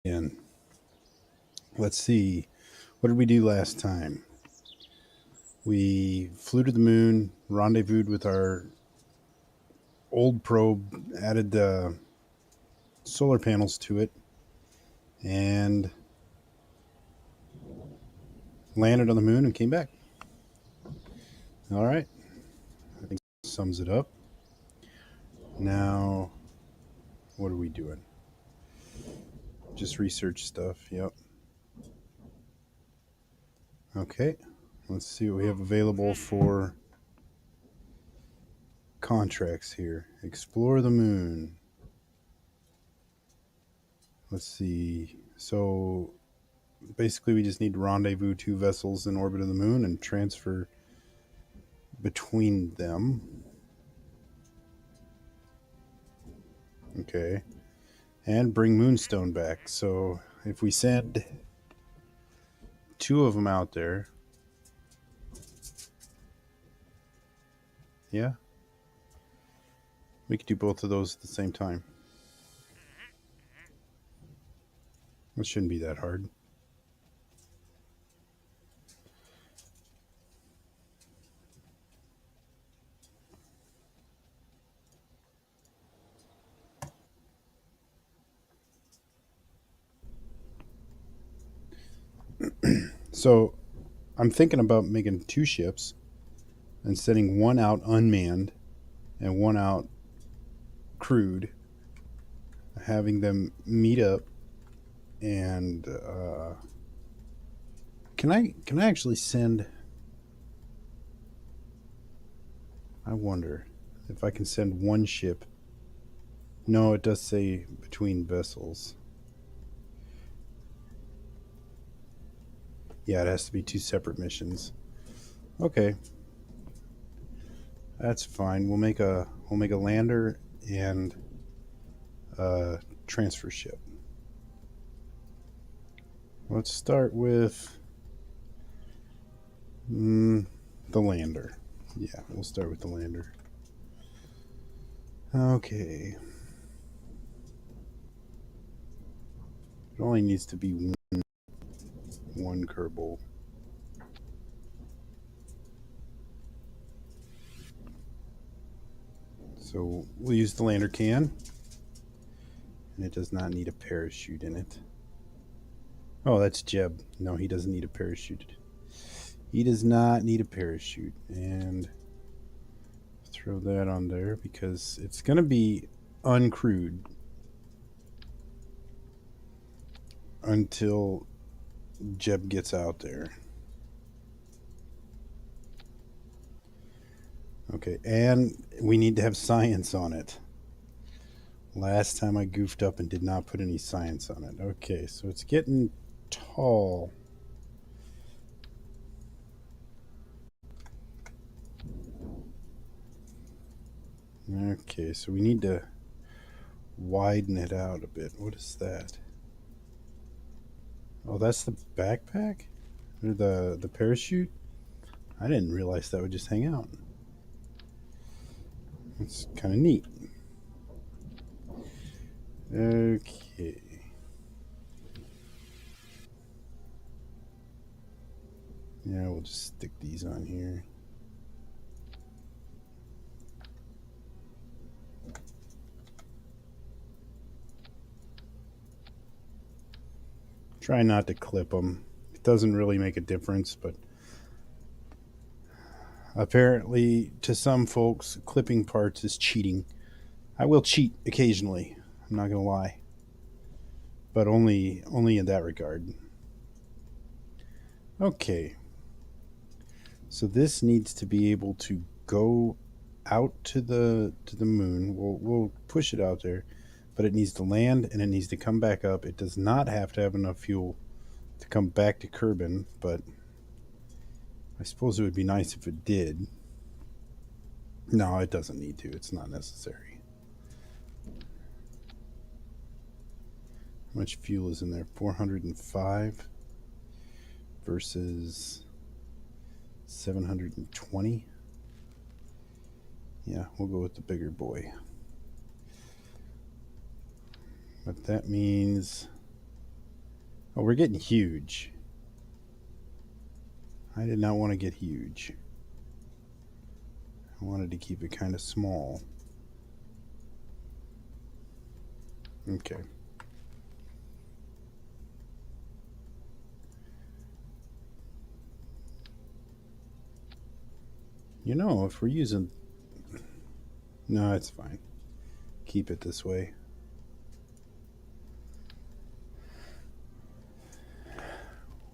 And let's see, what did we do last time? We flew to the moon, rendezvoused with our old probe, added the solar panels to it, and landed on the moon and came back. All right, I think that sums it up. Now, what are we doing? Just research stuff. Yep. Okay, let's see what we have available for contracts here. Explore the moon. Let's see. So basically, we just need to rendezvous two vessels in orbit of the moon and transfer between them. Okay. And bring Moonstone back. So if we send two of them out there, yeah, we could do both of those at the same time. It shouldn't be that hard. So I'm thinking about making two ships and sending one out unmanned and one out crewed, having them meet up and can I actually send? I wonder if I can send one ship. No, it does say between vessels. Yeah, it has to be two separate missions. Okay, that's fine. We'll make a lander and a transfer ship. Let's start with the lander. Yeah, we'll start with the lander. Okay. It only needs to be one Kerbal. So we'll use the lander can, and it does not need a parachute in it. Oh, that's Jeb. No, he doesn't need a parachute. He does not need a parachute. And throw that on there because it's going to be uncrewed until Jeb gets out there. Okay, and we need to have science on it. Last time I goofed up and did not put any science on it. Okay, so it's getting tall. Okay, so we need to widen it out a bit. What is that? Oh, that's the backpack? Or the parachute? I didn't realize that would just hang out. It's kind of neat. Okay. Yeah, we'll just stick these on here. Try not to clip them. It doesn't really make a difference, but apparently to some folks, clipping parts is cheating. I will cheat occasionally. I'm not gonna lie, but only in that regard. Okay, so this needs to be able to go out to the moon. We'll push it out there, but it needs to land and it needs to come back up. It does not have to have enough fuel to come back to Kerbin, but I suppose it would be nice if it did. No, it doesn't need to. It's not necessary. How much fuel is in there? 405 versus 720. Yeah, we'll go with the bigger boy. But that means Oh, we're getting huge. I did not want to get huge. I wanted to keep it kind of small. Okay. You know, if we're using... No, it's fine. Keep it this way.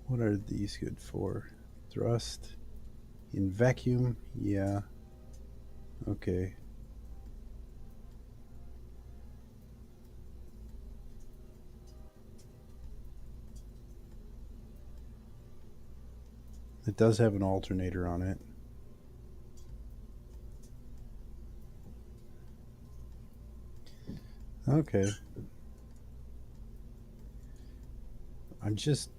What are these good for? Thrust? In vacuum? Yeah. Okay. It does have an alternator on it. Okay. I'm just...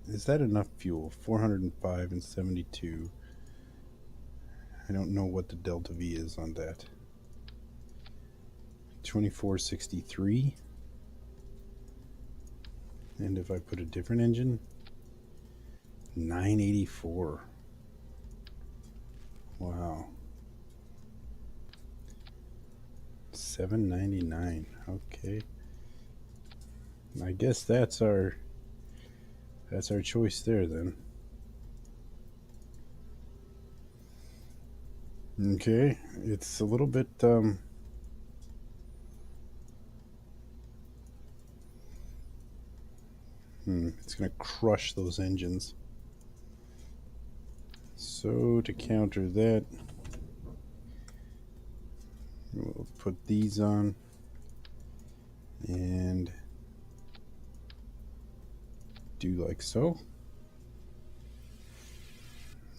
Is that enough fuel? 405 and 72. I don't know what the delta V is on that. 2463. And if I put a different engine, 984. Wow. 799. Okay. I guess that's our choice there then. Okay. It's a little bit it's going to crush those engines. So to counter that, we'll put these on and do like so.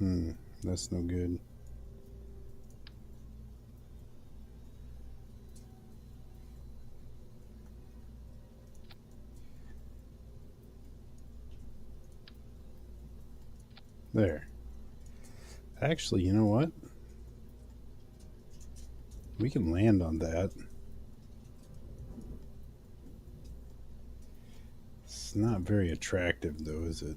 That's no good. There. Actually, you know what? We can land on that. It's not very attractive, though, is it?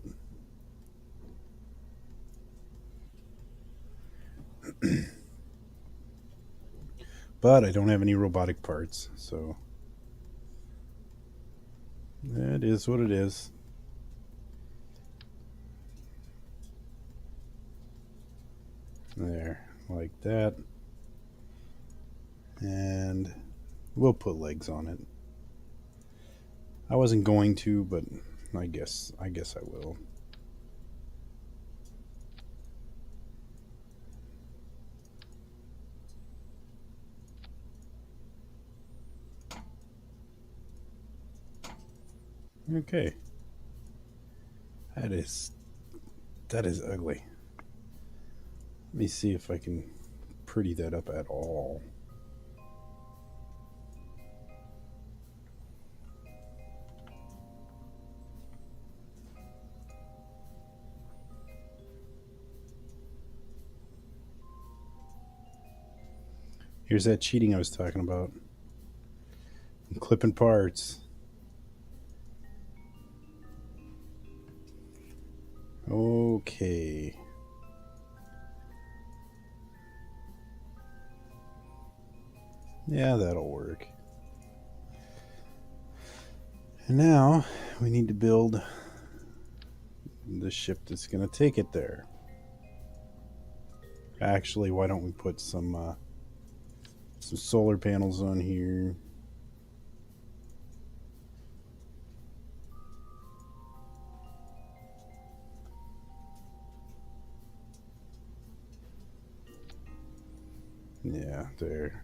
But I don't have any robotic parts, so that is what it is. There, like that. And we'll put legs on it. I wasn't going to, but I guess I will. Okay. That is ugly. Let me see if I can pretty that up at all. Here's that cheating I was talking about. I'm clipping parts. Okay. Yeah, that'll work. And now we need to build the ship that's going to take it there. Actually, why don't we put some solar panels on here? Yeah, there.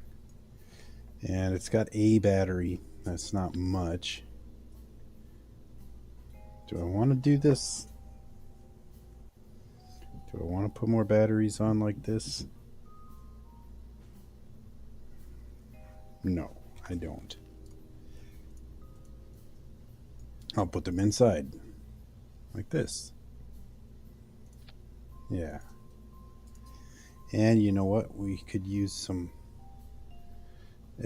And it's got a battery. That's not much. Do I want to do this? Do I want to put more batteries on like this? No, I don't. I'll put them inside. Like this. Yeah. And you know what? We could use some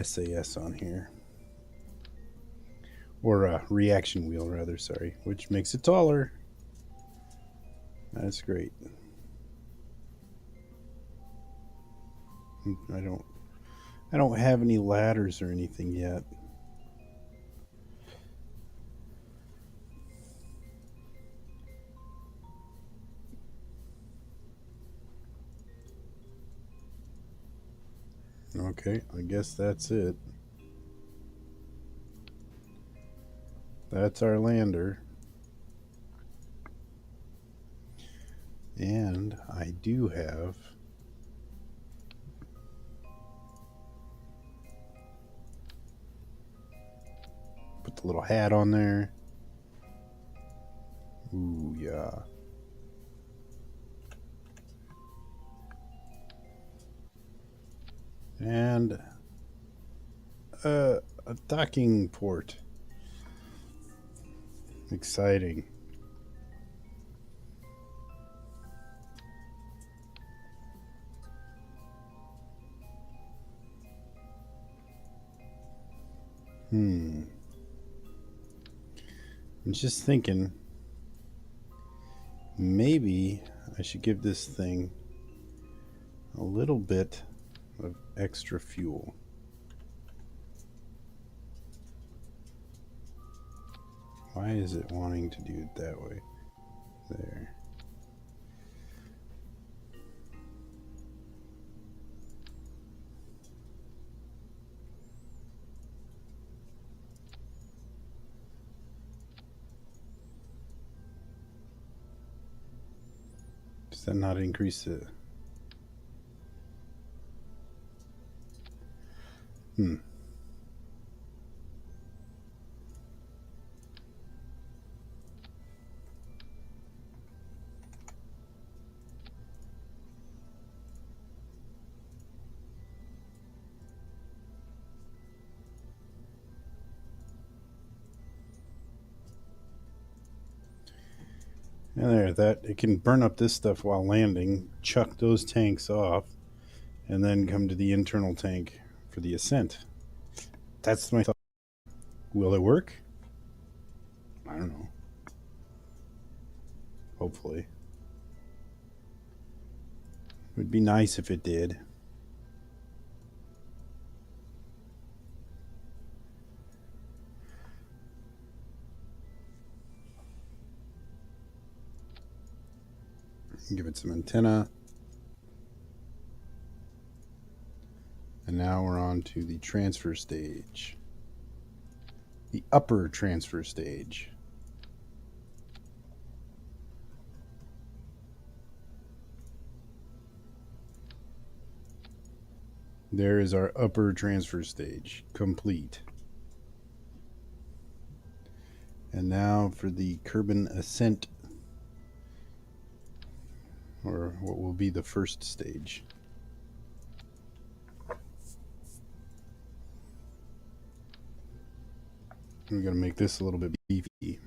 SAS on here. Or reaction wheel, rather, sorry, which makes it taller. That's great. I don't have any ladders or anything yet. Okay, I guess that's it. That's our lander. And I do have put the little hat on there. Ooh, yeah. And a docking port. Exciting. I'm just thinking maybe I should give this thing a little bit of extra fuel. Why is it wanting to do it that way? There. Does that not increase it? Hmm. And there, that it can burn up this stuff while landing, chuck those tanks off, and then come to the internal tank for the ascent. That's my thought. Will it work? I don't know. Hopefully. It would be nice if it did. Give it some antenna. And now we're on to the transfer stage. The upper transfer stage. There is our upper transfer stage, complete. And now for the Kerbin ascent, or what will be the first stage. I'm going to make this a little bit beefy.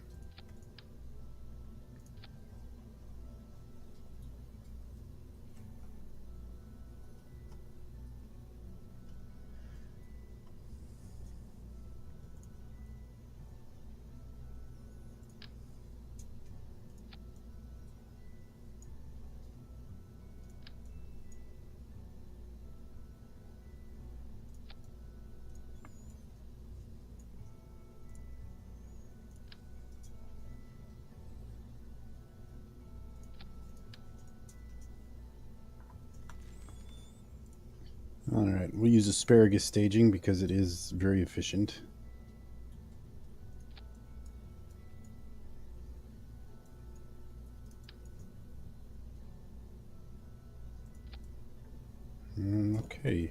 All right, we'll use asparagus staging because it is very efficient. Okay.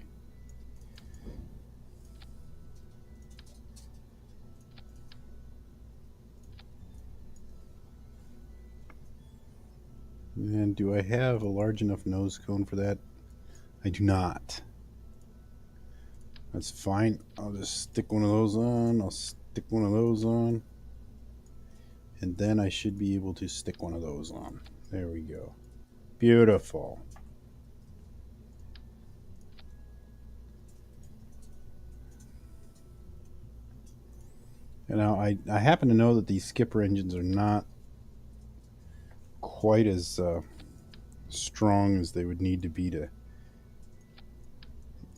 And do I have a large enough nose cone for that? I do not. That's fine. I'll just stick one of those on. I'll stick one of those on. And then I should be able to stick one of those on. There we go. Beautiful. Now, I happen to know that these skipper engines are not quite as strong as they would need to be to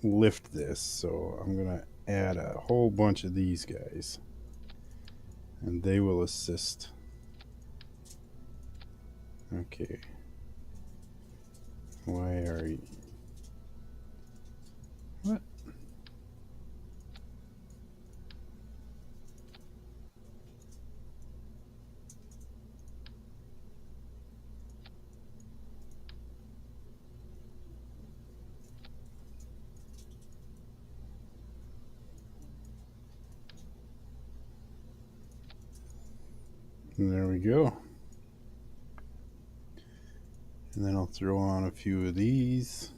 lift this, so I'm going to add a whole bunch of these guys, and they will assist. Okay. Why are you... What? And there we go. And then I'll throw on a few of these.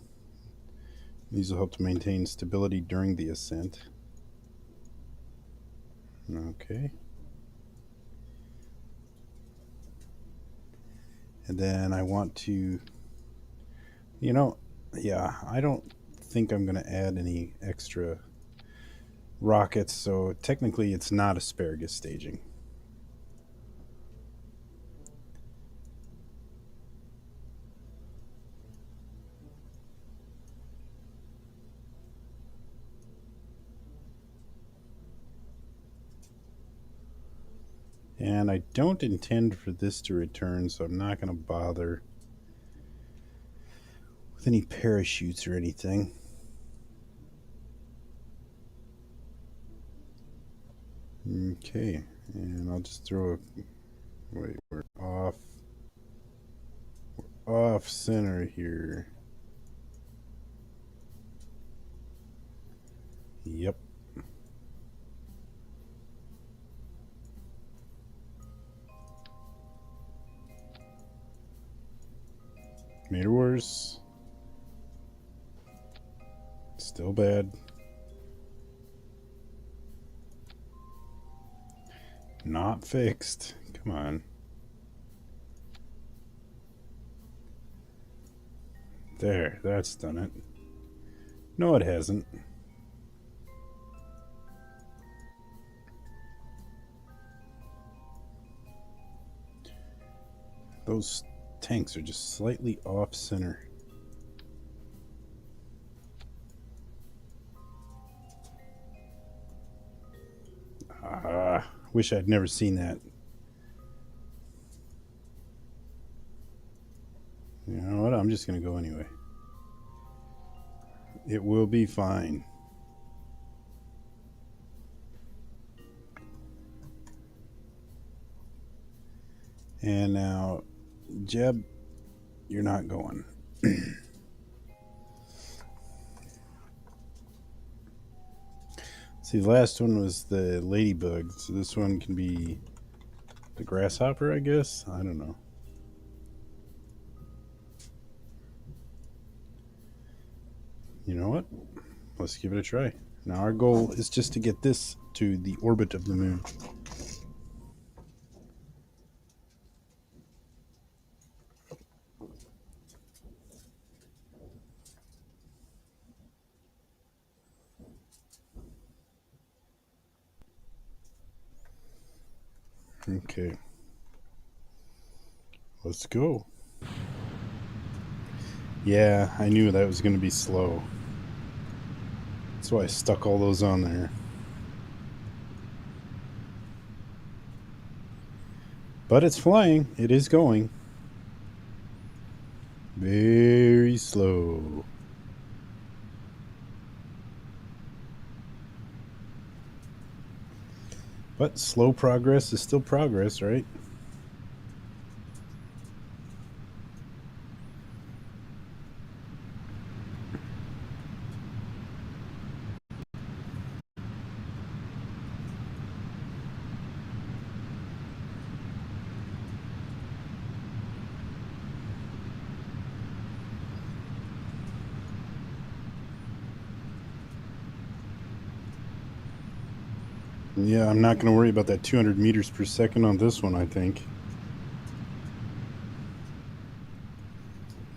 These will help to maintain stability during the ascent. Okay. And then I want to, yeah, I don't think I'm going to add any extra rockets, so technically it's not asparagus staging. And I don't intend for this to return, so I'm not going to bother with any parachutes or anything. Okay, and I'll just throw a... Wait, we're off center here. Yep. Made it worse. Still bad. Not fixed. Come on. There, that's done it. No, it hasn't. Those tanks are just slightly off center. Wish I'd never seen that. You know what? I'm just going to go anyway. It will be fine. And now, Jeb, you're not going. See, the last one was the ladybug, so this one can be the grasshopper, I guess? I don't know. You know what? Let's give it a try. Now, our goal is just to get this to the orbit of the moon. Okay. Let's go. Yeah, I knew that was going to be slow. That's why I stuck all those on there. But it's flying. It is going. Very slow. But slow progress is still progress, right? Yeah, I'm not going to worry about that 200 meters per second on this one, I think.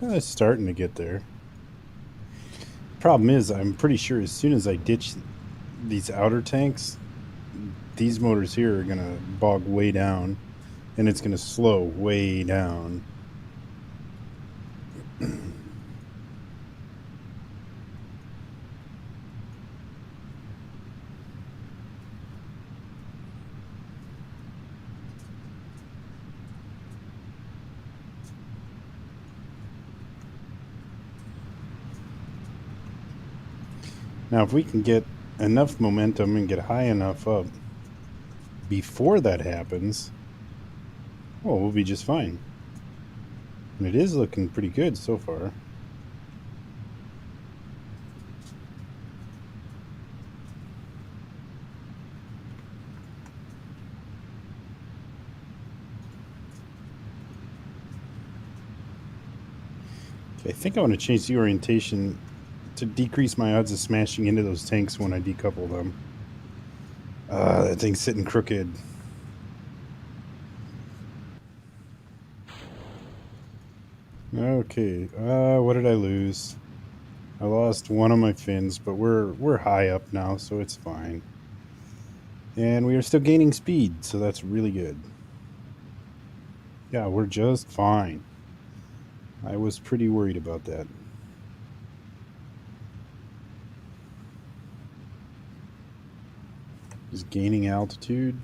It's starting to get there. Problem is, I'm pretty sure as soon as I ditch these outer tanks, these motors here are gonna bog way down, and it's gonna slow way down. Now, if we can get enough momentum and get high enough up before that happens, well, we'll be just fine. And it is looking pretty good so far. Okay, I think I want to change the orientation to decrease my odds of smashing into those tanks when I decouple them. That thing's sitting crooked. Okay, what did I lose? I lost one of my fins, but we're high up now, so it's fine. And we are still gaining speed, so that's really good. Yeah, we're just fine. I was pretty worried about that. Just gaining altitude.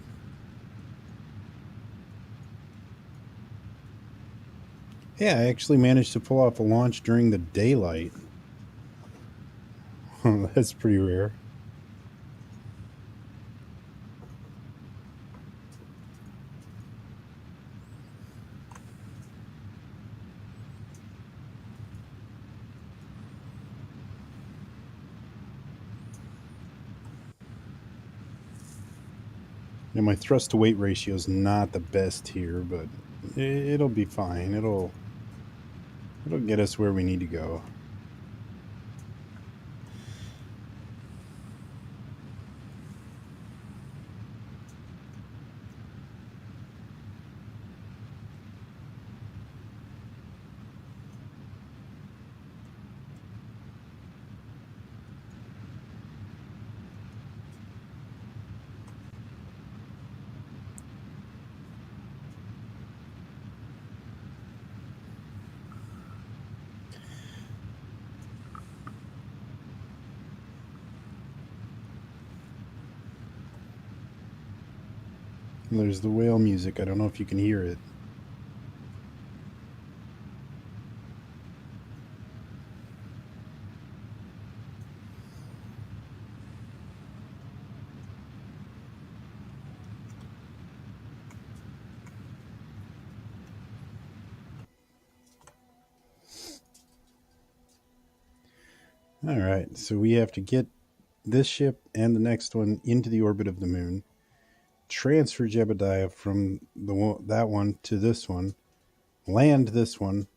Yeah, I actually managed to pull off a launch during the daylight. That's pretty rare. Now my thrust to weight ratio is not the best here, but it'll be fine. It'll get us where we need to go. And there's the whale music. I don't know if you can hear it. All right, so we have to get this ship and the next one into the orbit of the moon, transfer Jebediah from that one to this one, land this one.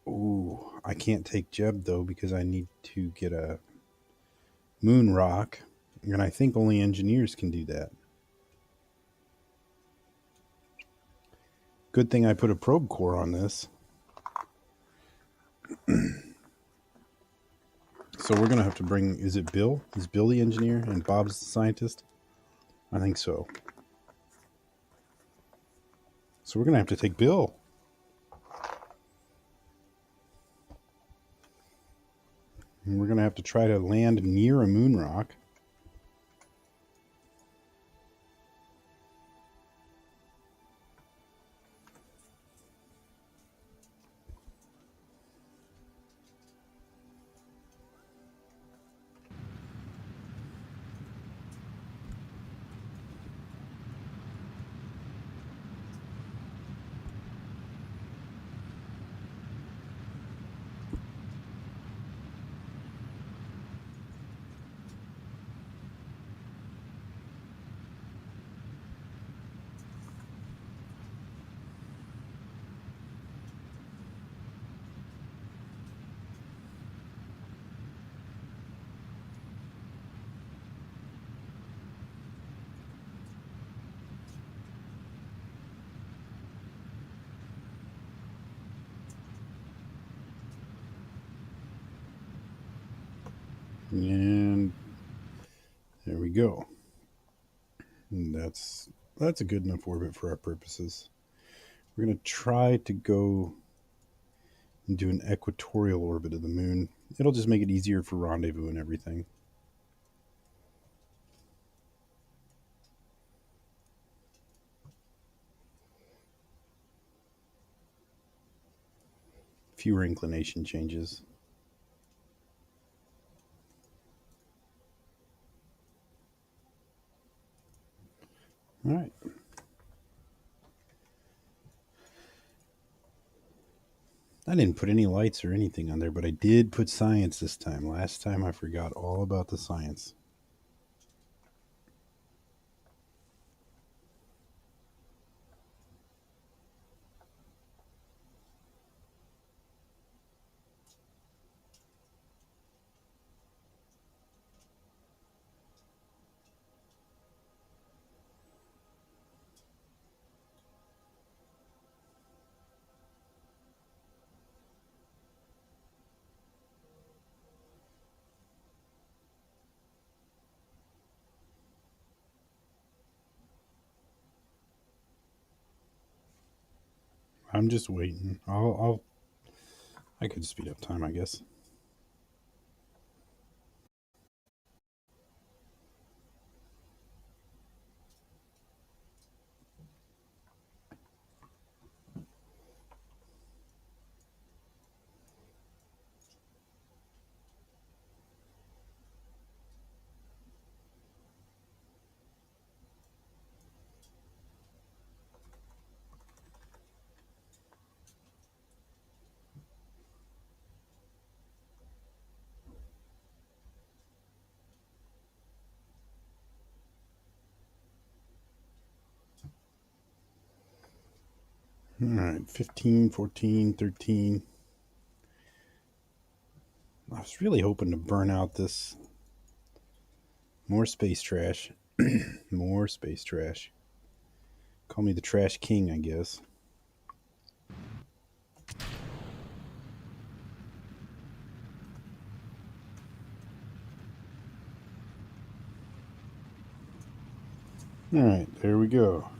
Ooh, I can't take Jeb though because I need to get a moon rock, and I think only engineers can do that. Good thing I put a probe core on this. So we're gonna have to bring. Is it Bill? Is Bill the engineer and Bob's the scientist? I think so. So we're gonna have to take Bill. And we're gonna have to try to land near a moon rock. And there we go. And that's a good enough orbit for our purposes. We're going to try to go and do an equatorial orbit of the moon. It'll just make it easier for rendezvous and everything. Fewer inclination changes. All right. I didn't put any lights or anything on there, but I did put science this time. Last time I forgot all about the science. I'm just waiting. I could speed up time, I guess. All right, 15, 14, 13. I was really hoping to burn out this. More space trash. More space trash. Call me the trash king, I guess. All right, there we go.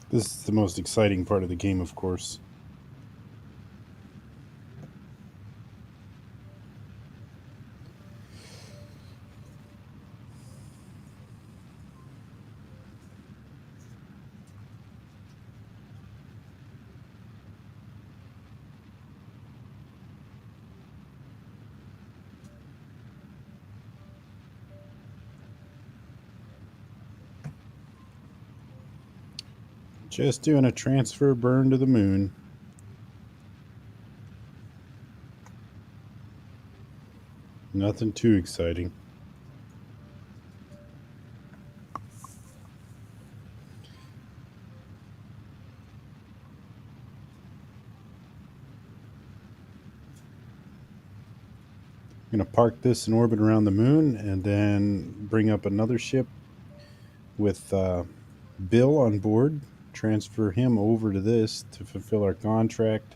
This is the most exciting part of the game, of course. Just doing a transfer burn to the moon. Nothing too exciting. I'm going to park this in orbit around the moon and then bring up another ship with Bill on board. Transfer him over to this to fulfill our contract.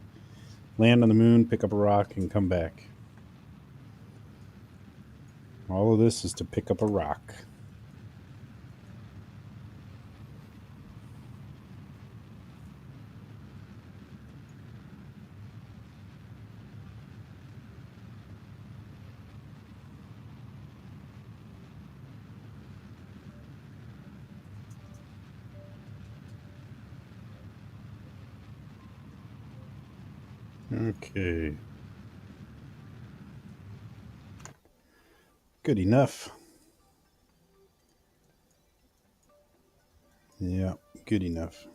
Land on the moon, pick up a rock, and come back. All of this is to pick up a rock. Okay. Good enough. Yeah, good enough.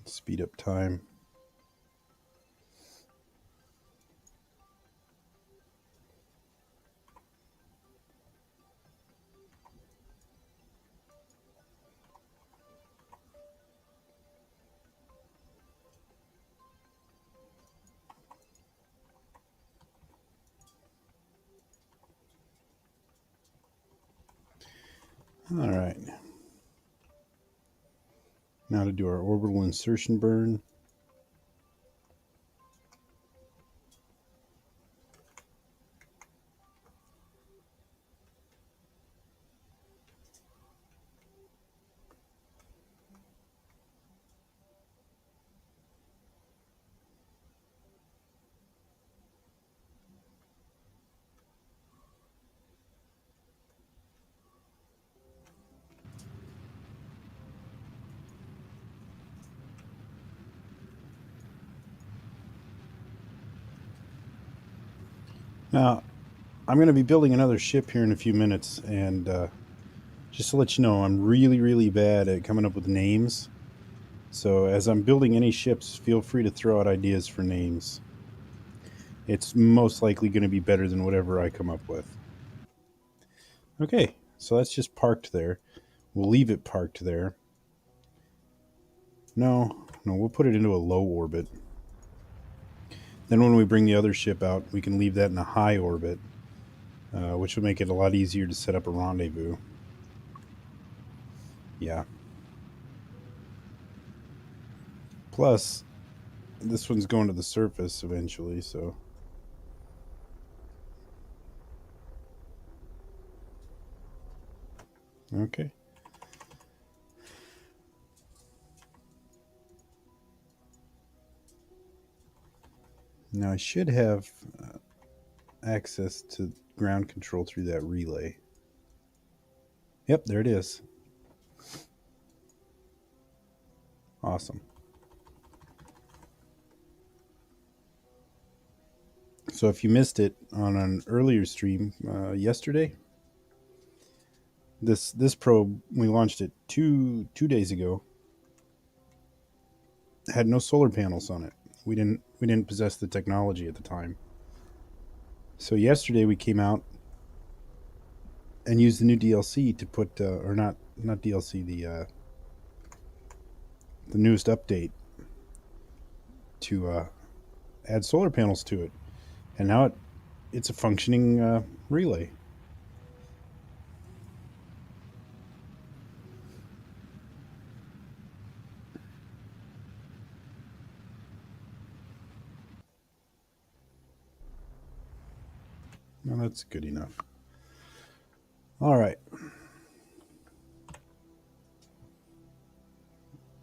Speed up time. All right. Now to do our orbital insertion burn. Now, I'm going to be building another ship here in a few minutes, and just to let you know, I'm really, really bad at coming up with names. So as I'm building any ships, feel free to throw out ideas for names. It's most likely going to be better than whatever I come up with. Okay, so that's just parked there. We'll leave it parked there. No, we'll put it into a low orbit. Then when we bring the other ship out, we can leave that in a high orbit, which will make it a lot easier to set up a rendezvous. Yeah. Plus, this one's going to the surface eventually, so... Okay. Now I should have access to ground control through that relay. Yep, there it is. Awesome. So if you missed it on an earlier stream yesterday, this probe, we launched it two days ago, had no solar panels on it. We didn't possess the technology at the time. So yesterday we came out and used the new DLC to put or not DLC, the newest update to add solar panels to it, and now it's a functioning relay. Well, that's good enough. All right.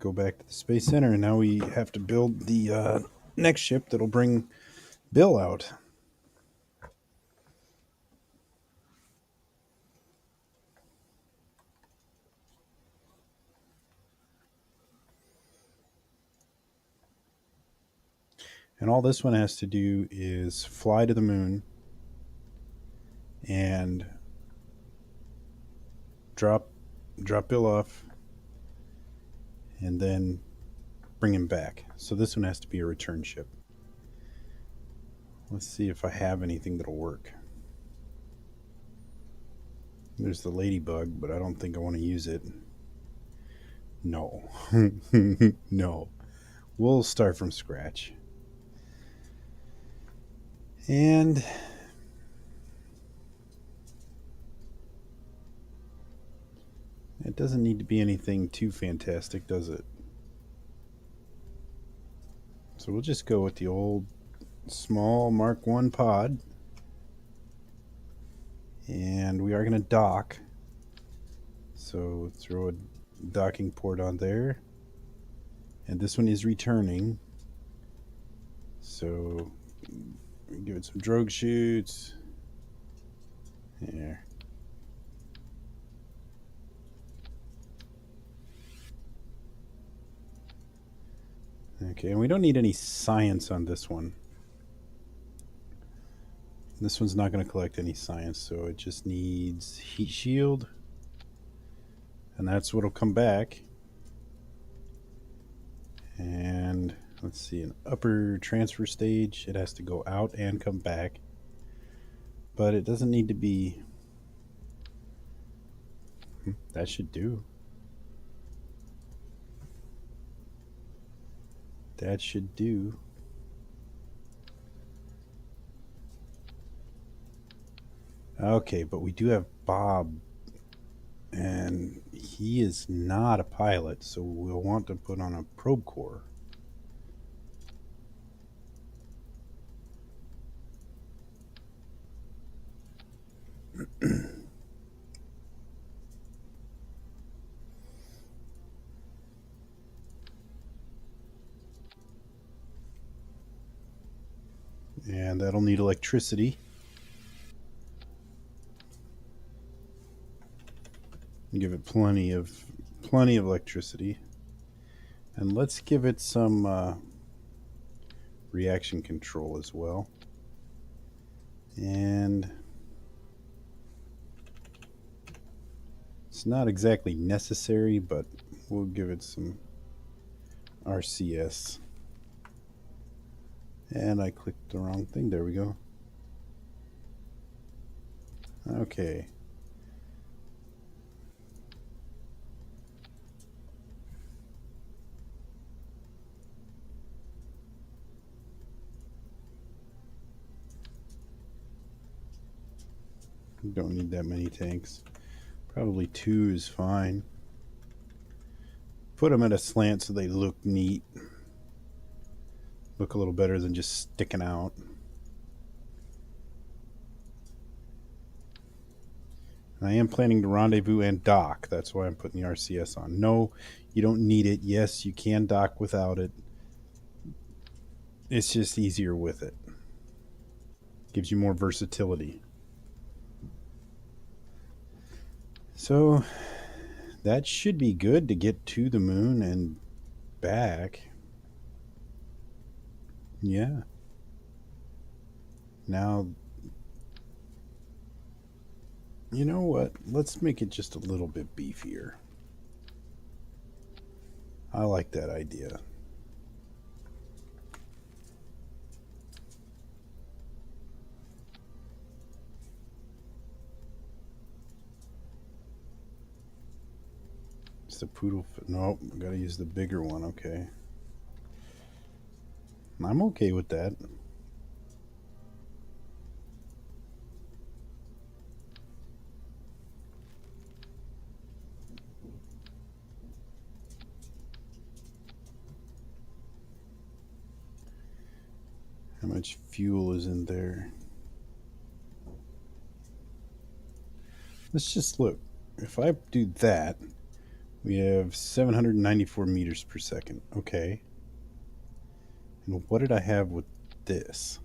Go back to the Space Center, and now we have to build the next ship that'll bring Bill out. And all this one has to do is fly to the moon and drop Bill off and then bring him back. So this one has to be a return ship. Let's see if I have anything that'll work. There's the ladybug, but I don't think I want to use it. No. No. We'll start from scratch. And it doesn't need to be anything too fantastic, does it? So we'll just go with the old small Mark 1 pod. And we are going to dock. So throw a docking port on there. And this one is returning. So give it some drogue chutes. There. Okay, and we don't need any science on this one. This one's not going to collect any science, so it just needs heat shield. And that's what'll come back. And let's see, an upper transfer stage. It has to go out and come back. But it doesn't need to be... That should do. That should do. Okay, but we do have Bob And he is not a pilot, so we'll want to put on a probe core. And that'll need electricity. Give it plenty of electricity. And let's give it some reaction control as well. And it's not exactly necessary, but we'll give it some RCS. And I clicked the wrong thing. There we go. Okay. Don't need that many tanks. Probably 2 is fine. Put them at a slant so they look neat. Look a little better than just sticking out. And I am planning to rendezvous and dock. That's why I'm putting the RCS on. No, you don't need it. Yes, you can dock without it. It's just easier with it. Gives you more versatility. So that should be good to get to the moon and back. Yeah. Now, you know what? Let's make it just a little bit beefier. I like that idea. It's the poodle. Nope, I gotta use the bigger one. Okay. I'm okay with that. How much fuel is in there? Let's just look. If I do that, we have 794 meters per second. Okay. And what did I have with this?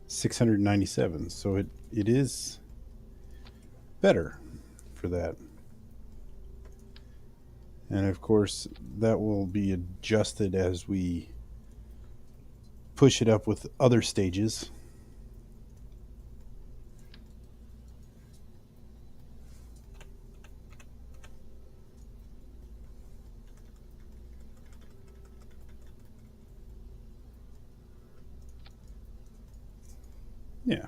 697. So it is better for that. And of course, that will be adjusted as we push it up with other stages. Yeah.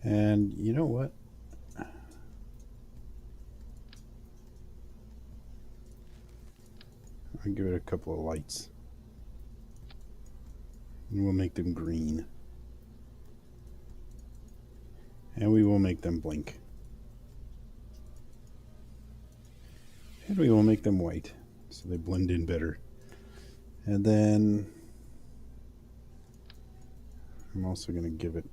And you know what? I'll give it a couple of lights. And we'll make them green. And we will make them blink. And we will make them white so they blend in better. And then I'm also going to give it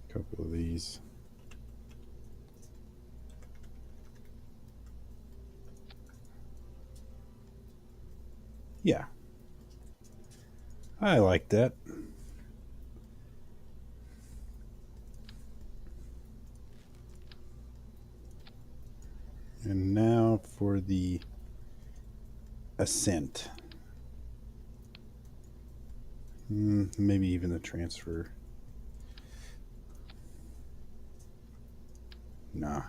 a couple of these. Yeah. I like that. And now for the ascent. Maybe even the transfer. Nah.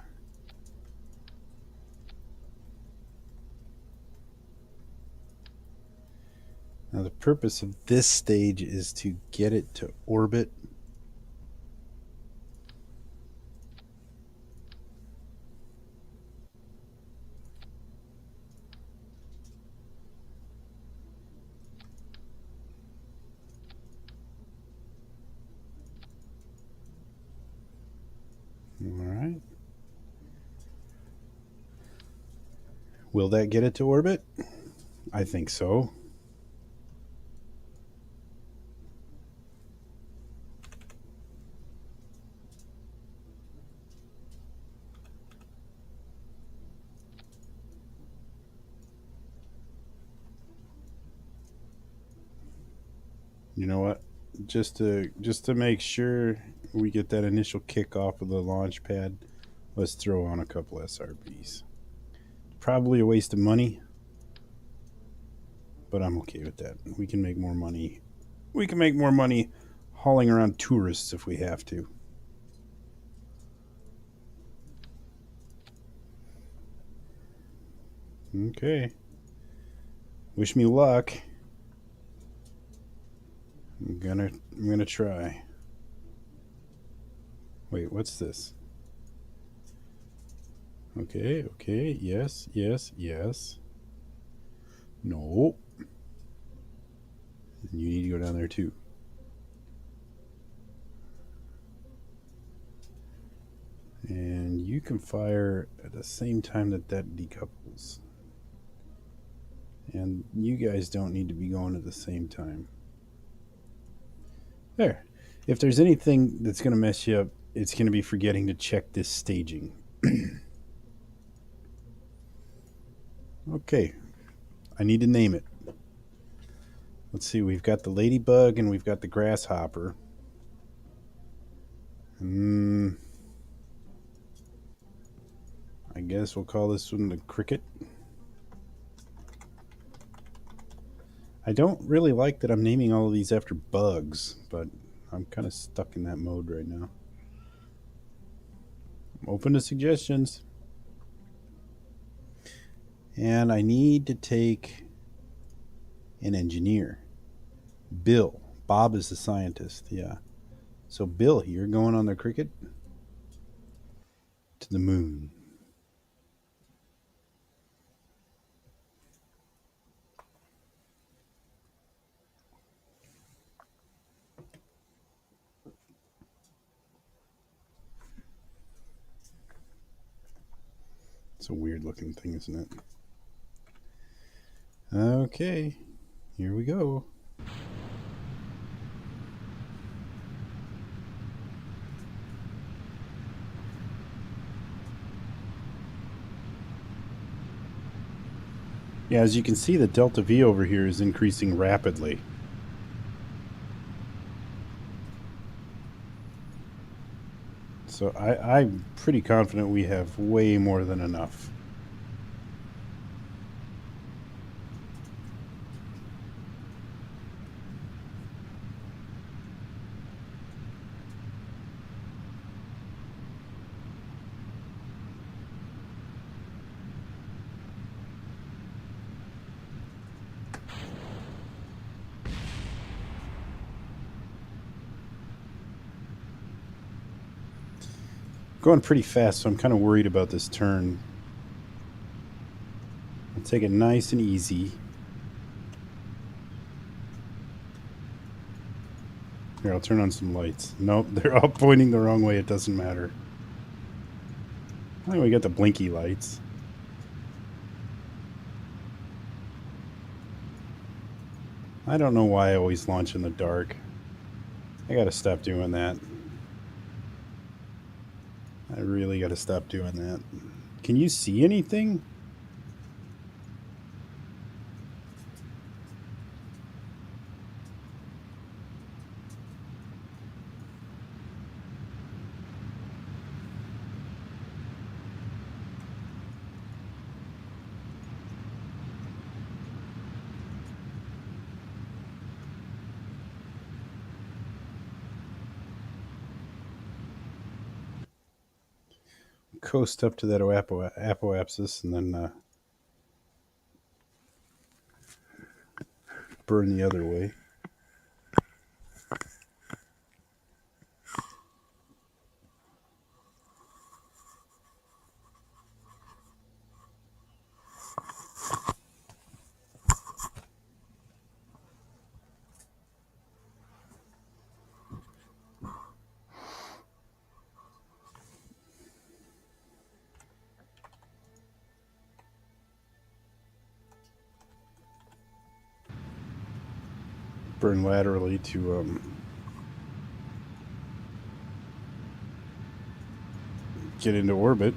Now the purpose of this stage is to get it to orbit. right. Will that get it to orbit? I think so. You know what? Just to make sure we get that initial kick off of the launch pad, let's throw on a couple SRBs. Probably a waste of money, but I'm okay with that. We can make more money. We can make more money hauling around tourists if we have to. Okay. Wish me luck. I'm gonna try. Wait, what's this? Okay, okay, yes, yes, yes. No. You need to go down there too. And you can fire at the same time that decouples. And you guys don't need to be going at the same time. There. If there's anything that's going to mess you up, it's going to be forgetting to check this staging. Okay. I need to name it. Let's see. We've got the ladybug and we've got the grasshopper. I guess we'll call this one the cricket. I don't really like that I'm naming all of these after bugs, but I'm kind of stuck in that mode right now. I'm open to suggestions. And I need to take an engineer. Bill. Bob is the scientist, yeah. So, Bill, you're going on the cricket to the moon. It's a weird looking thing, isn't it? Okay, here we go. Yeah, as you can see, the delta V over here is increasing rapidly. So I'm pretty confident we have way more than enough. Going pretty fast, so I'm kind of worried about this turn. I'll take it nice and easy. Here, I'll turn on some lights. Nope, they're all pointing the wrong way. It doesn't matter. I think we got the blinky lights. I don't know why I always launch in the dark. I gotta stop doing that. I really gotta stop doing that. Can you see anything? Coast up to that apoapsis and then burn the other way. burn laterally to get into orbit.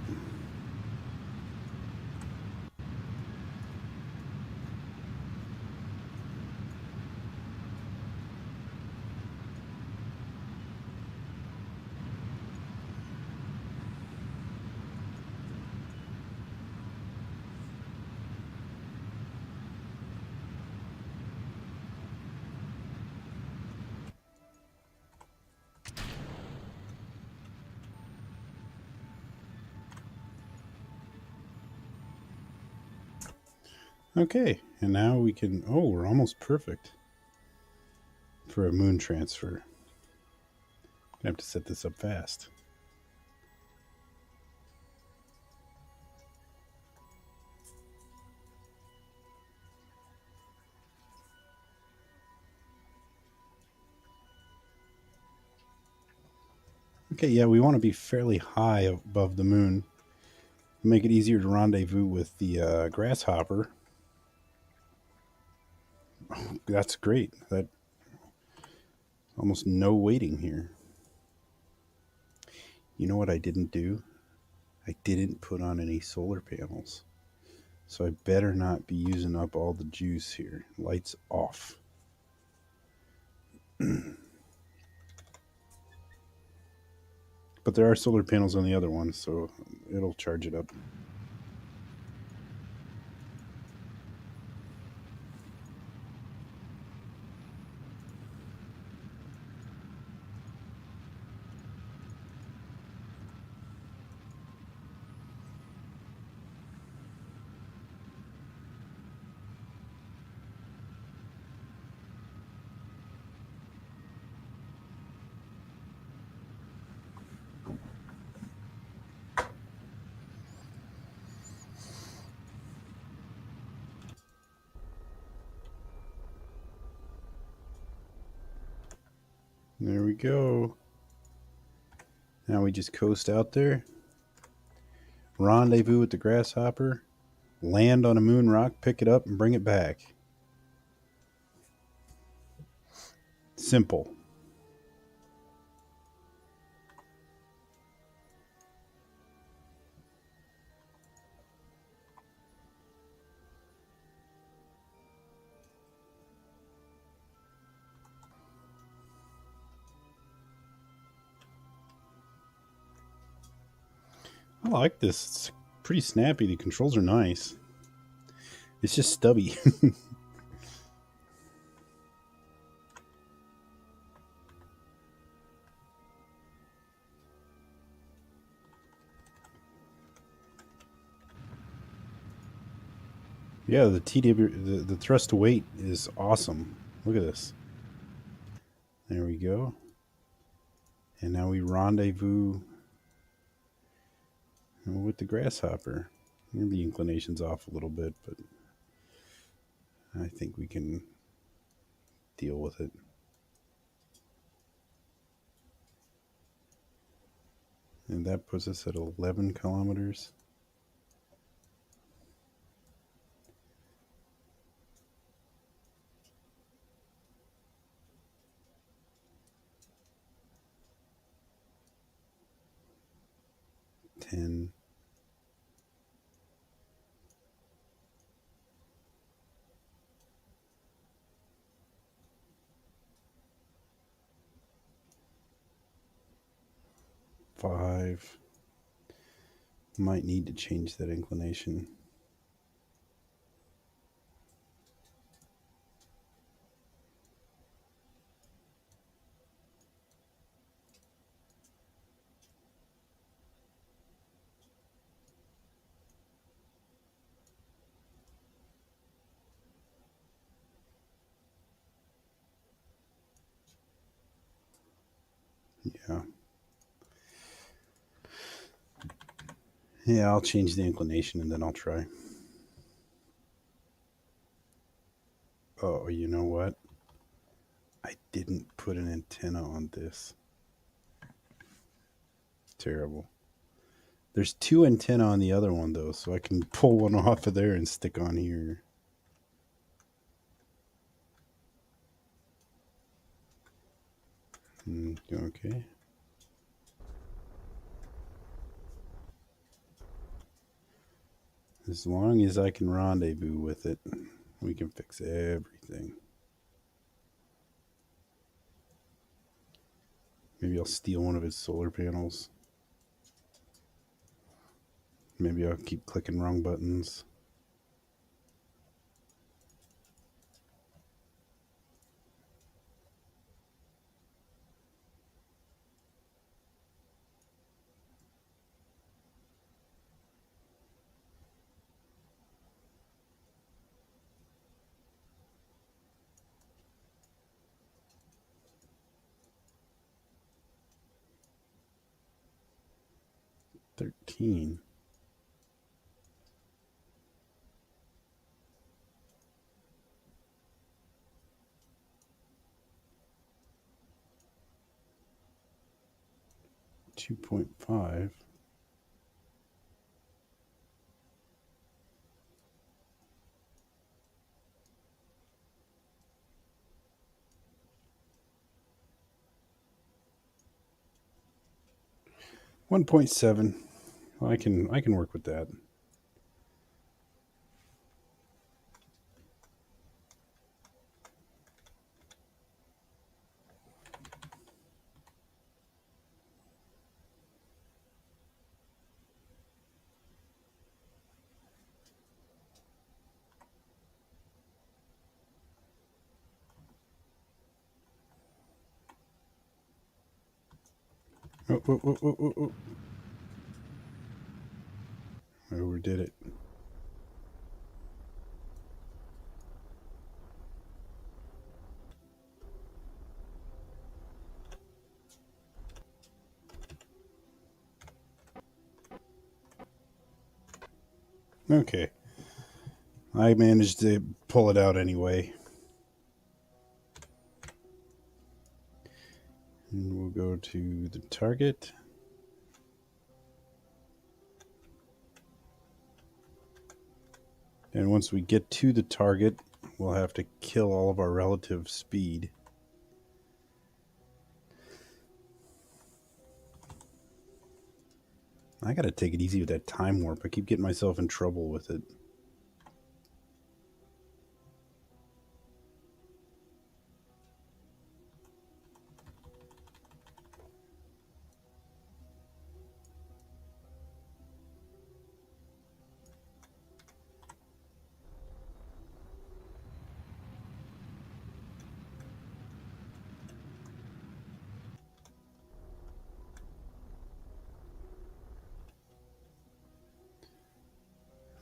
Okay, and now we can. Oh, we're almost perfect for a moon transfer. I have to set this up fast. Okay, yeah, we want to be fairly high above the moon. Make it easier to rendezvous with the grasshopper. That's great. That almost no waiting here. You know what I didn't do? I didn't put on any solar panels. So I better not be using up all the juice here. Lights off. But there are solar panels on the other one, so it'll charge it up. There we go. Now we just coast out there, rendezvous with the grasshopper, land on a moon rock, pick it up, and bring it back. Simple. I like this. It's pretty snappy. The controls are nice. It's just stubby. Yeah, the TW, the thrust to weight is awesome. Look at this. There we go. And now we rendezvous with the grasshopper. The inclination's off a little bit, but I think we can deal with it. And that puts us at 11 kilometers. Ten. Five. Might need to change that inclination. Yeah. Yeah, I'll change the inclination and then I'll try. Oh, you know what? I didn't put an antenna on this. Terrible. There's two antenna on the other one though, so I can pull one off of there and stick on here. Okay. As long as I can rendezvous with it, we can fix everything. Maybe I'll steal one of his solar panels. Maybe I'll keep clicking wrong buttons. $13. 2.5. $1.7. Well, I can work with that. Oh. I overdid it. Okay. I managed to pull it out anyway. And we'll go to the target. And once we get to the target, we'll have to kill all of our relative speed. I gotta take it easy with that time warp. I keep getting myself in trouble with it.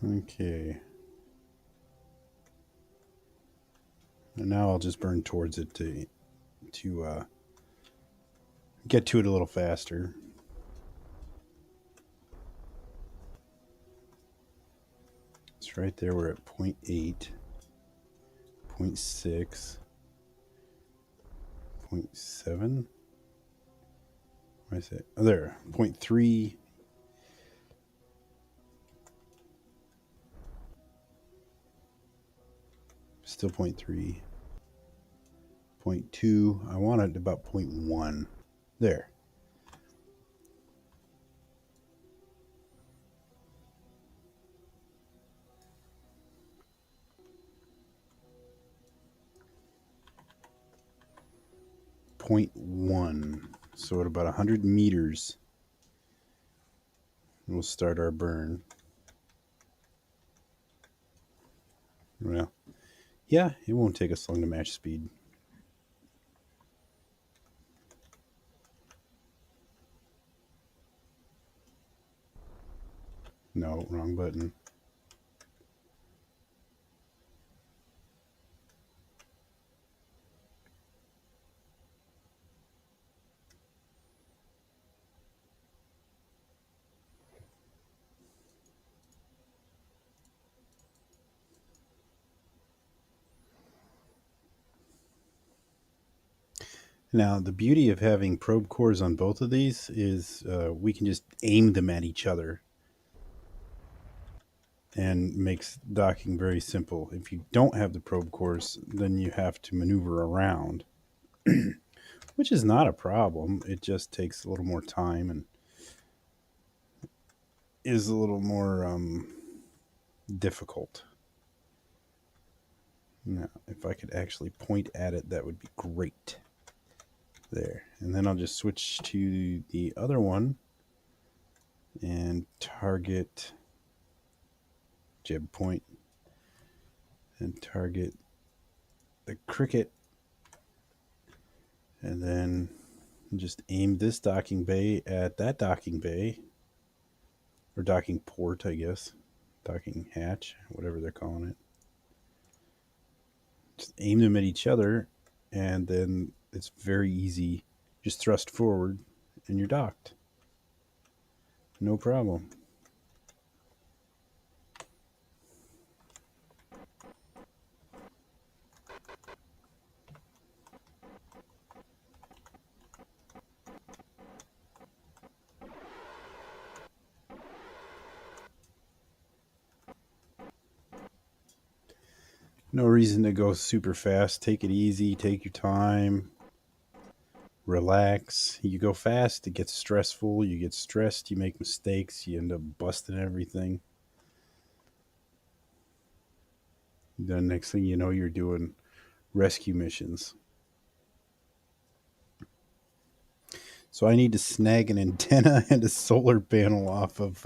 Okay. And now I'll just burn towards it to get to it a little faster. It's right there. We're at 0.8, 0.6, 0.7. What is it? Oh, there. 0.3. Still 0.3. 0.2. I want it about 0.1. There. Point 0.1. So at about 100 meters, we'll start our burn. Well, yeah, it won't take us long to match speed. No, wrong button. Now, the beauty of having probe cores on both of these is we can just aim them at each other and makes docking very simple. If you don't have the probe cores, then you have to maneuver around. which is not a problem. It just takes a little more time and is a little more difficult. Now, if I could actually point at it, that would be great. There. And then I'll just switch to the other one and target jib point and target the cricket, and then just aim this docking bay at that docking bay, or docking port, I guess, docking hatch, whatever they're calling it. Just aim them at each other, and then it's very easy. Just thrust forward, and you're docked. No problem. No reason to go super fast. Take it easy. Take your time. Relax. You go fast, it gets stressful. You get stressed, you make mistakes. You end up busting everything. Then next thing you know, you're doing rescue missions. So I need to snag an antenna and a solar panel off of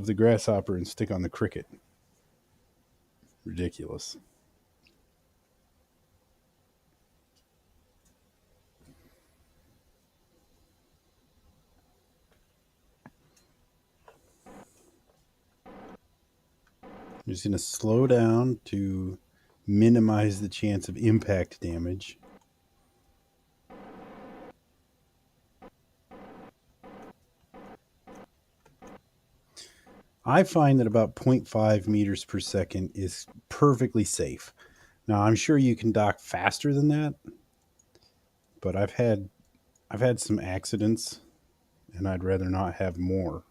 the grasshopper and stick on the cricket. Ridiculous. I'm just going to slow down to minimize the chance of impact damage. I find that about 0.5 meters per second is perfectly safe. Now, I'm sure you can dock faster than that, but I've had some accidents, and I'd rather not have more.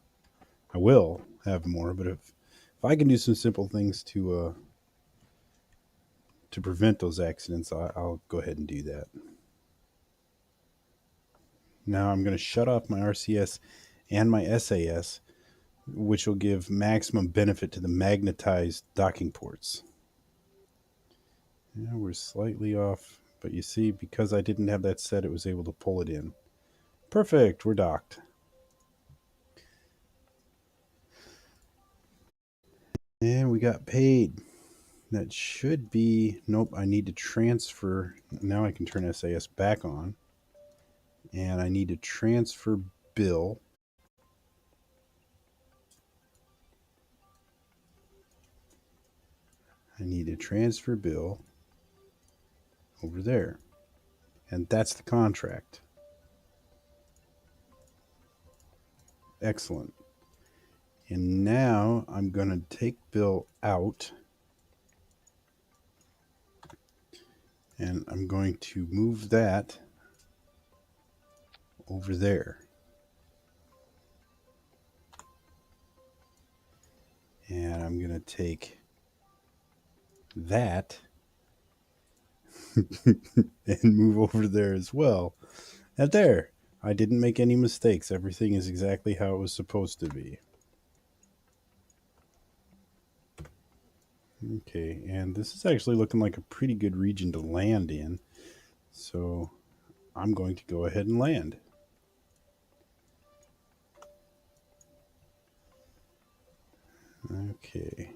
I will have more, but if I can do some simple things to prevent those accidents, I'll go ahead and do that. Now I'm going to shut off my RCS and my SAS, which will give maximum benefit to the magnetized docking ports. Yeah, we're slightly off, but you see, because I didn't have that set, it was able to pull it in. Perfect, we're docked. And we got paid. That should be, nope, I need to transfer. Now I can turn SAS back on. And I need to transfer bill. I need to transfer bill over there. And that's the contract. Excellent. And now I'm going to take bill out. And I'm going to move that over there. And I'm going to take that and move over there as well. And there, I didn't make any mistakes. Everything is exactly how it was supposed to be. Okay, and this is actually looking like a pretty good region to land in. So I'm going to go ahead and land. Okay.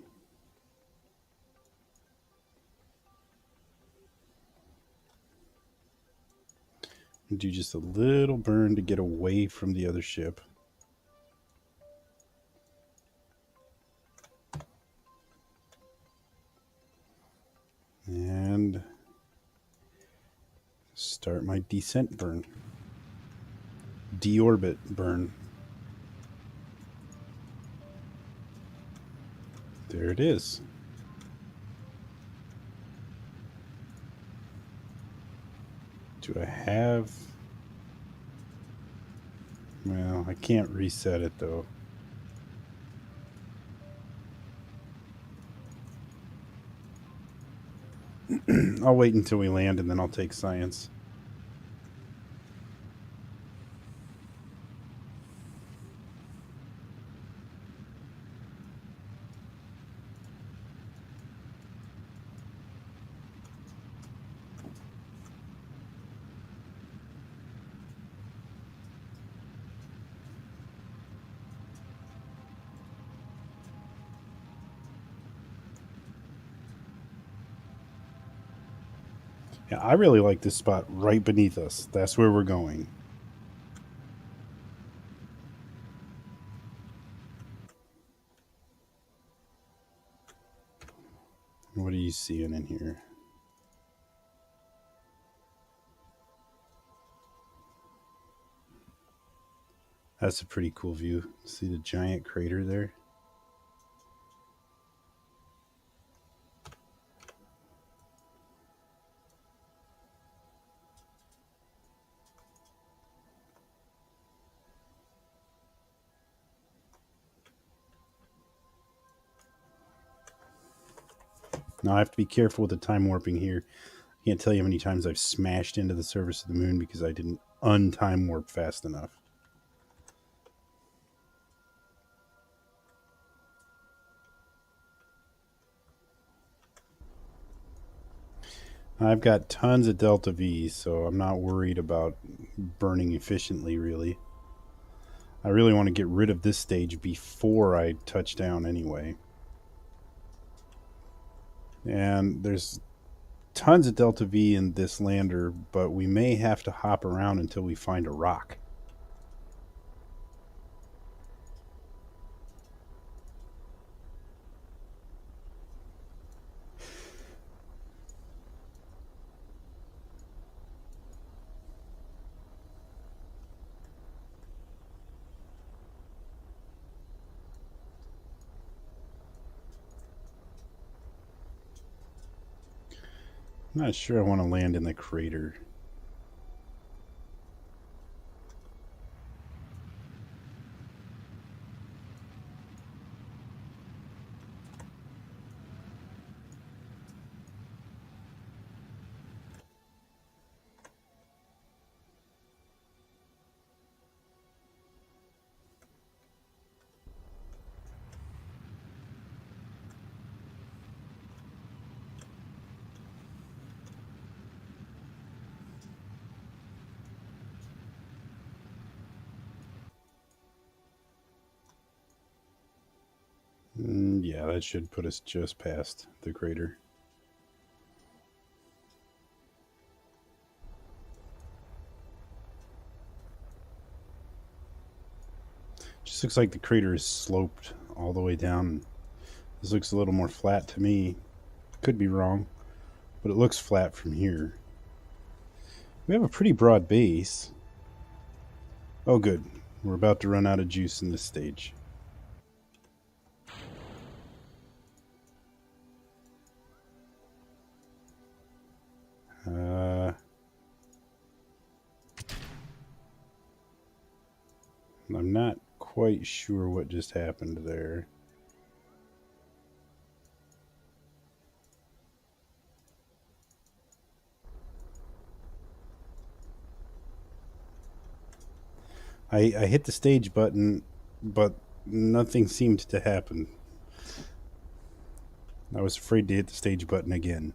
Do just a little burn to get away from the other ship. And start my descent burn. Deorbit burn. There it is. Do I have... Well, I can't reset it though. I'll wait until we land and then I'll take science. Yeah, I really like this spot right beneath us. That's where we're going. What are you seeing in here? That's a pretty cool view. See the giant crater there? Now I have to be careful with the time warping here. I can't tell you how many times I've smashed into the surface of the moon because I didn't untime warp fast enough. I've got tons of delta V, so I'm not worried about burning efficiently, really. I really want to get rid of this stage before I touch down anyway. And there's tons of delta V in this lander, but we may have to hop around until we find a rock. I'm not sure I want to land in the crater. Yeah, that should put us just past the crater. Just looks like the crater is sloped all the way down. This looks a little more flat to me. Could be wrong, but it looks flat from here. We have a pretty broad base. Oh, good. We're about to run out of juice in this stage. I'm not quite sure what just happened there. I hit the stage button, but nothing seemed to happen. I was afraid to hit the stage button again.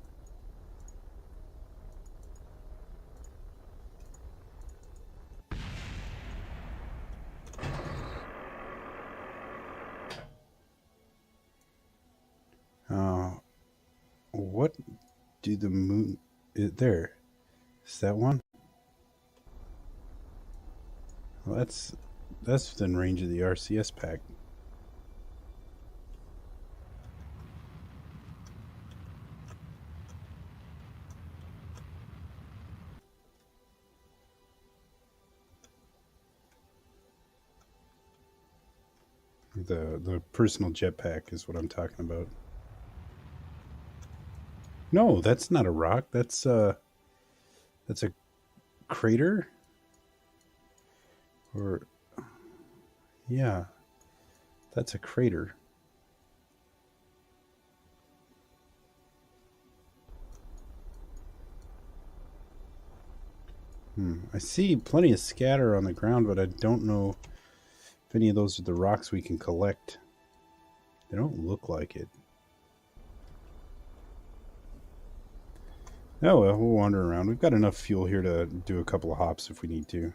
What do the moon... There. Is that one? Well, that's within range of the RCS pack. The personal jetpack is what I'm talking about. No, that's not a rock. That's a crater. Or yeah, that's a crater. I see plenty of scatter on the ground, but I don't know if any of those are the rocks we can collect. They don't look like it. Oh well, we'll wander around. We've got enough fuel here to do a couple of hops if we need to.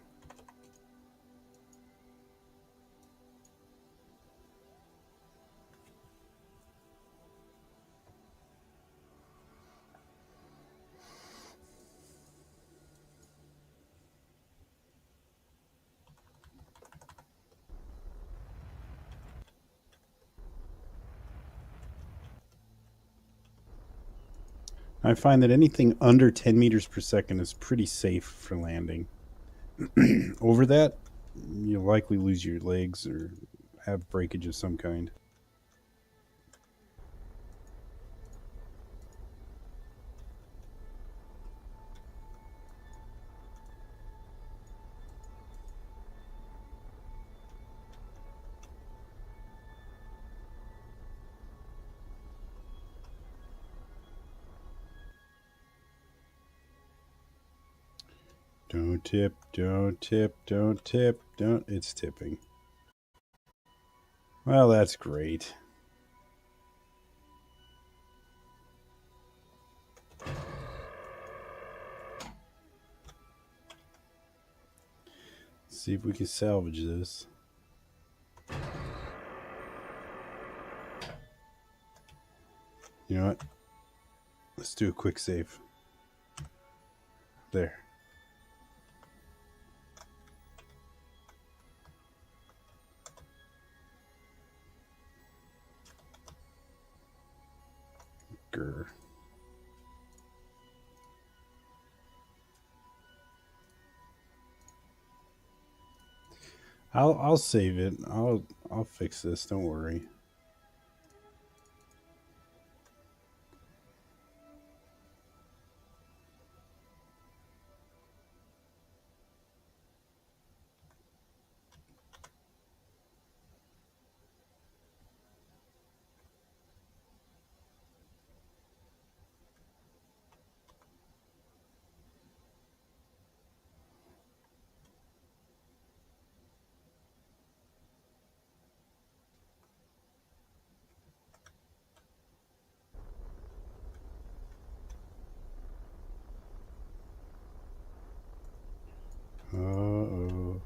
I find that anything under 10 meters per second is pretty safe for landing. Over that, you'll likely lose your legs or have breakage of some kind. Don't tip, don't tip, don't tip, don't. It's tipping. Well, that's great. Let's see if we can salvage this. You know what? Let's do a quick save. There. Grr. I'll save it. I'll fix this. Don't worry. Uh-oh.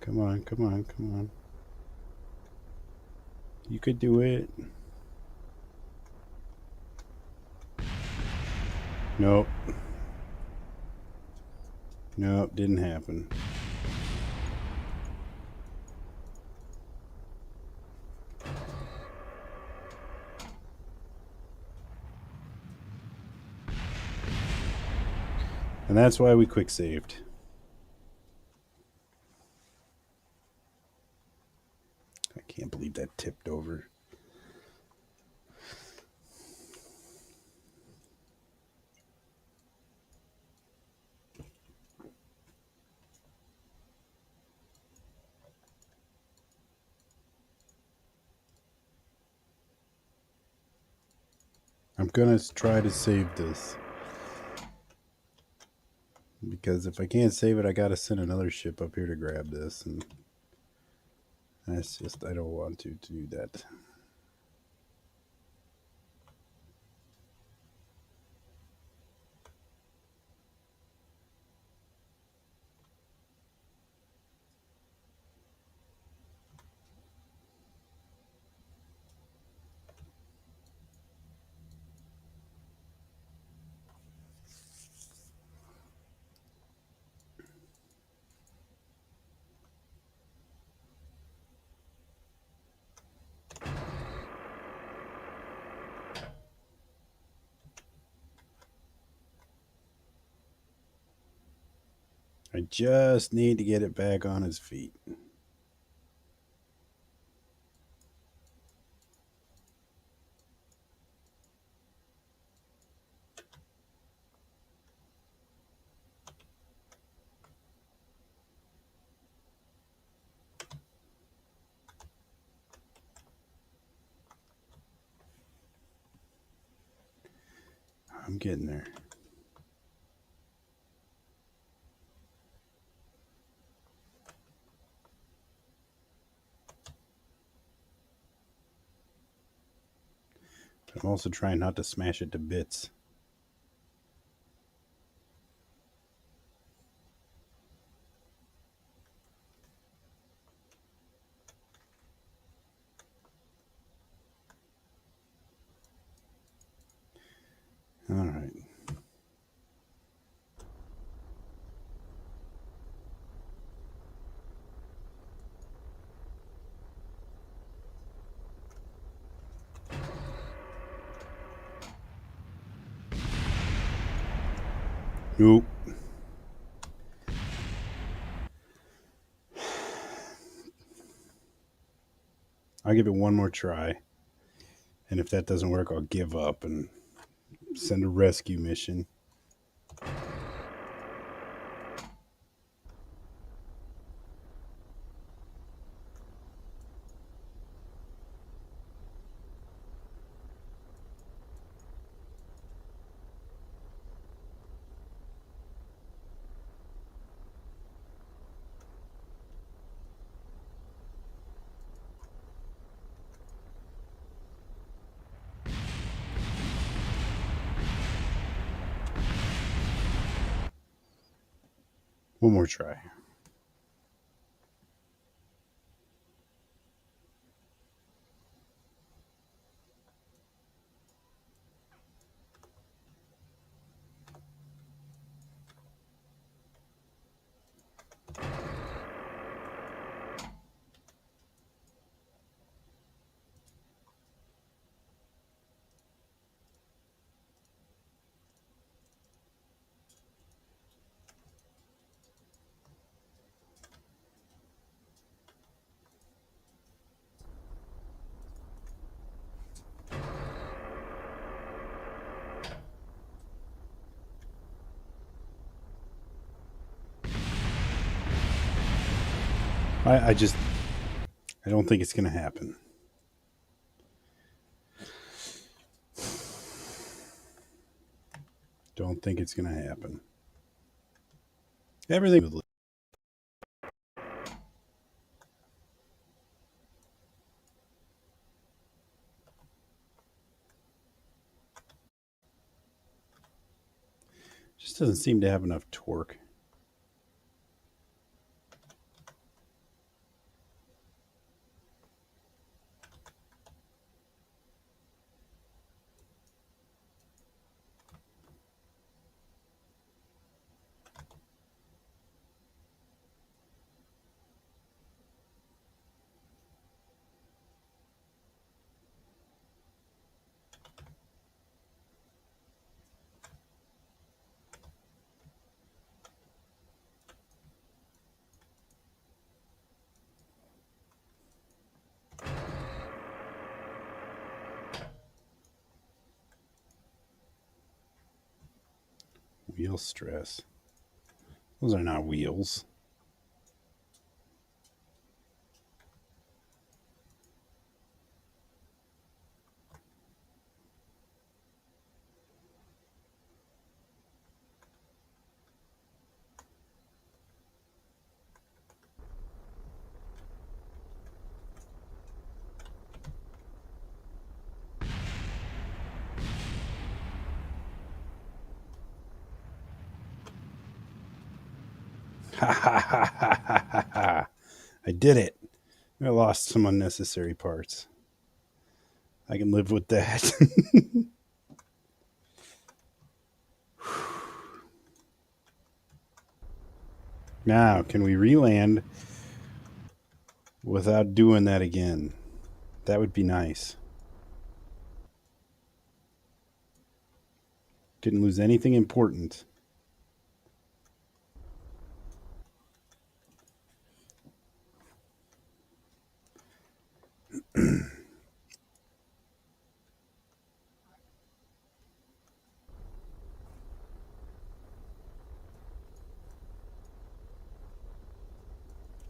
Come on, come on, come on. You could do it. Nope. Nope, didn't happen. And that's why we quick saved. I can't believe that tipped over. I'm gonna try to save this. Because if I can't save it, I gotta send another ship up here to grab this. And that's just, I don't want to do that. I just need to get it back on its feet. I'm getting there. I'm also trying not to smash it to bits. All right. Nope. I'll give it one more try. And if that doesn't work, I'll give up and send a rescue mission. One more try. I just, I don't think it's going to happen. Don't think it's going to happen. Everything just doesn't seem to have enough torque. Wheel stress. Those are not wheels. Ha ha ha ha ha ha. I did it. I lost some unnecessary parts. I can live with that. Now, can we re-land without doing that again? That would be nice. Didn't lose anything important.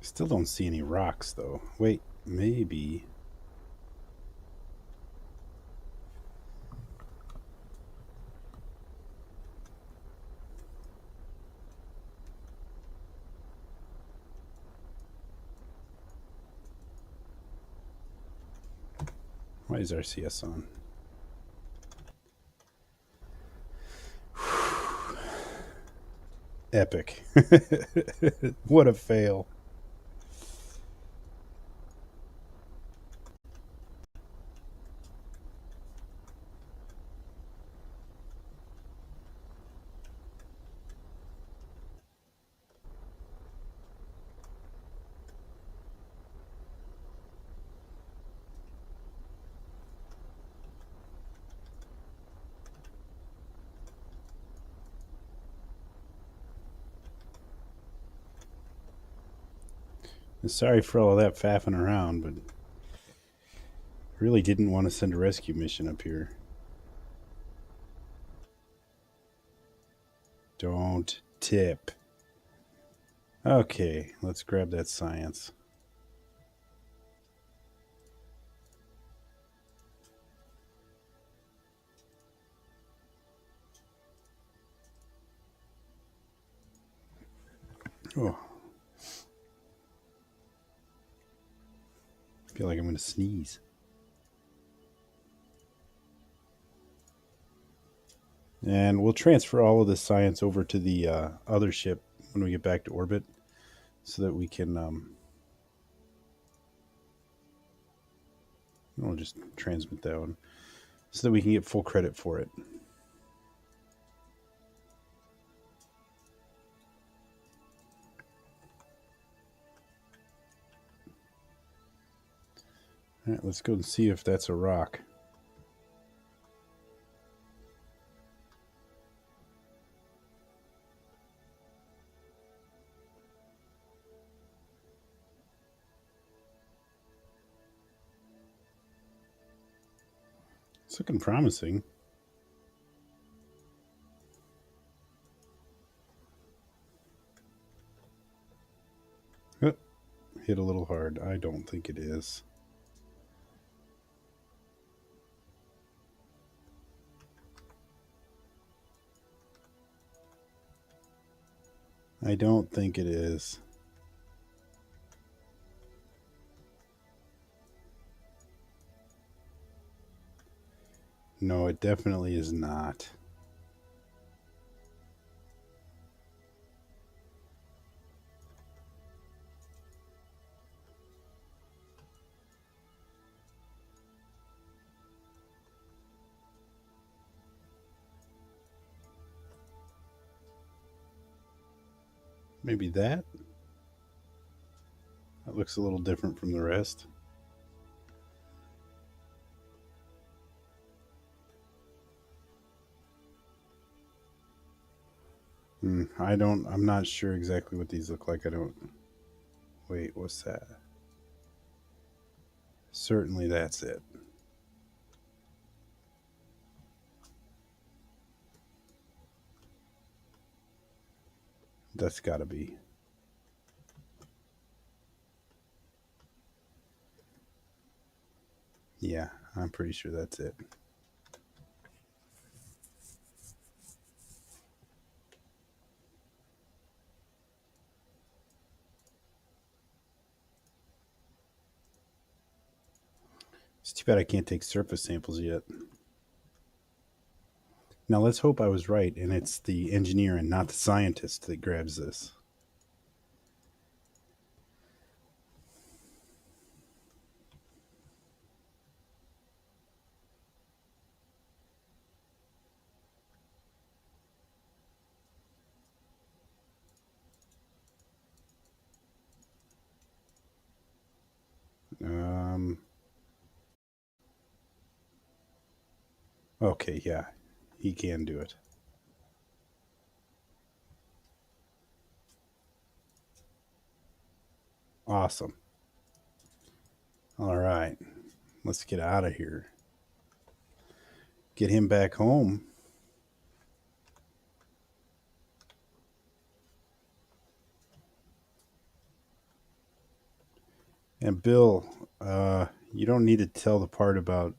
Still don't see any rocks, though. Wait, maybe. Why is RCS on? Epic. What a fail. Sorry for all that faffing around, but really didn't want to send a rescue mission up here. Don't tip. Okay, let's grab that science. Oh. I feel like I'm going to sneeze. And we'll transfer all of this science over to the other ship when we get back to orbit so that we can. We'll just transmit that one so that we can get full credit for it. All right, let's go and see if that's a rock. It's looking promising. Oh, hit a little hard. I don't think it is. I don't think it is. No, it definitely is not. Maybe that? That looks a little different from the rest. I'm not sure exactly what these look like. I don't. Wait, what's that? Certainly that's it. That's gotta be. Yeah, I'm pretty sure that's it. It's too bad I can't take surface samples yet. Now let's hope I was right and it's the engineer and not the scientist that grabs this. Okay, yeah, he can do it. Awesome. All right, let's get out of here. Get him back home. And Bill, you don't need to tell the part about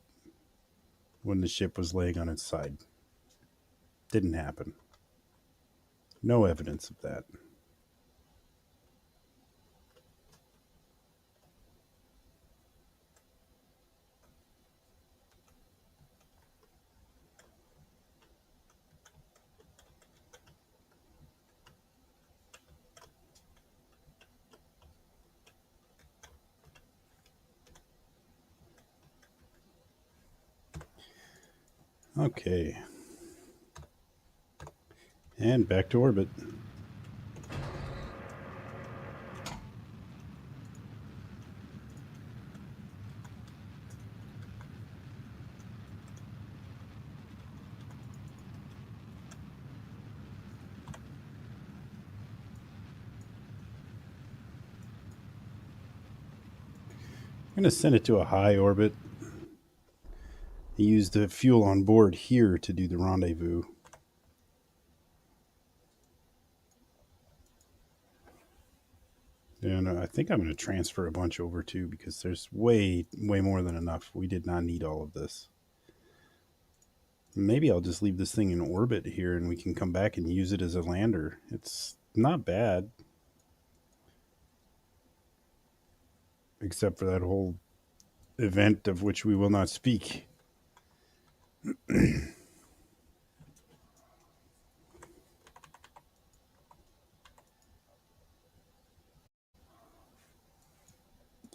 when the ship was laying on its side. Didn't happen. No evidence of that. Okay. And back to orbit. I'm going to send it to a high orbit. Use the fuel on board here to do the rendezvous. And I think I'm going to transfer a bunch over too because there's way more than enough. We did not need all of this. Maybe I'll just leave this thing in orbit here and we can come back and use it as a lander. It's not bad. Except for that whole event of which we will not speak.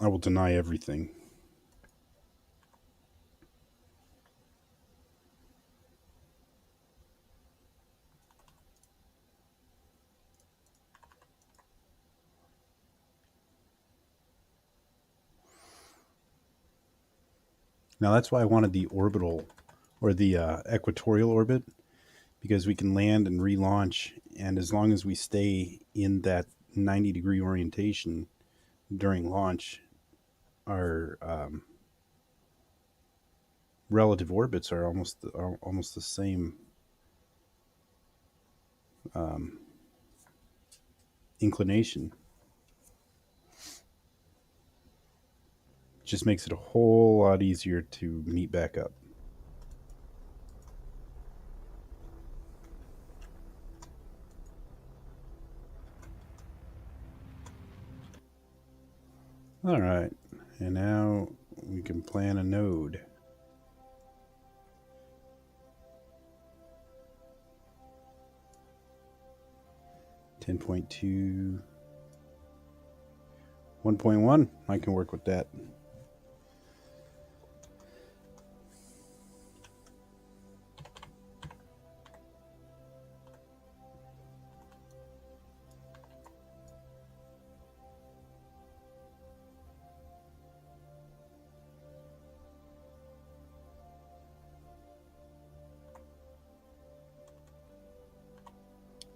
I will deny everything. Now that's why I wanted the orbital or the equatorial orbit, because we can land and relaunch, and as long as we stay in that 90-degree orientation during launch, our relative orbits are almost the same inclination. Just makes it a whole lot easier to meet back up. All right, and now we can plan a node. Ten 10.2, 1.1. I can work with that.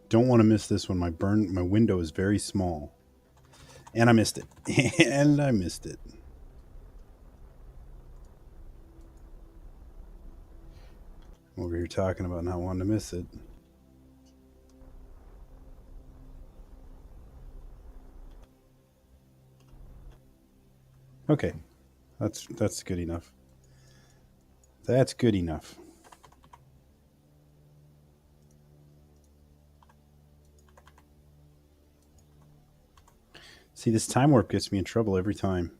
Don't want to miss this one. My window is very small. And I missed it. And I missed it. Over here talking about not wanting to miss it. Okay. That's good enough. That's good enough. See, this time warp gets me in trouble every time.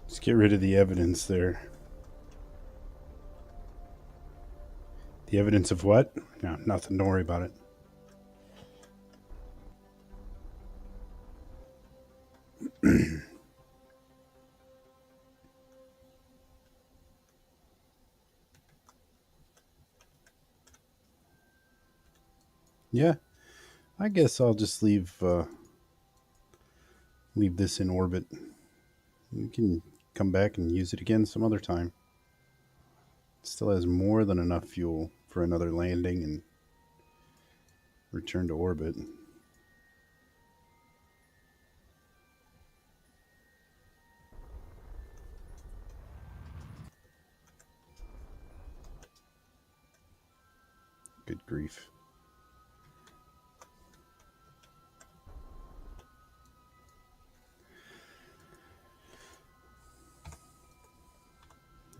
Just get rid of the evidence there. The evidence of what? No, nothing. Don't worry about it. Yeah, I guess I'll just leave this in orbit. You can come back and use it again some other time. It still has more than enough fuel for another landing and return to orbit. Good grief.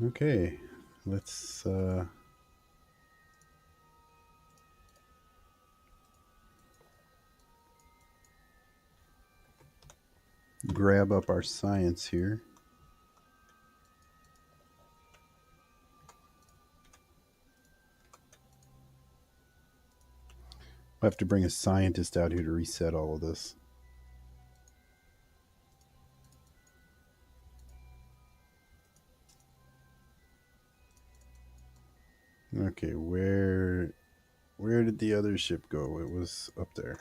Okay, let's grab up our science here. We'll have to bring a scientist out here to reset all of this. Okay, where did the other ship go? It was up there.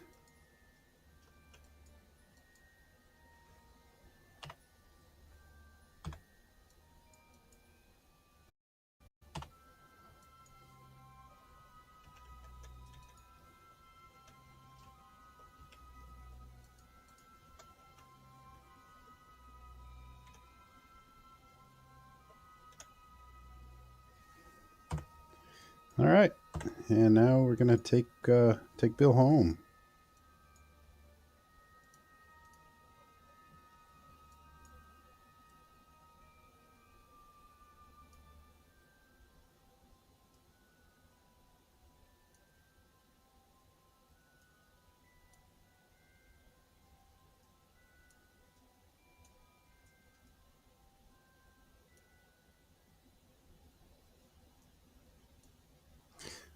All right, and now we're gonna take Bill home.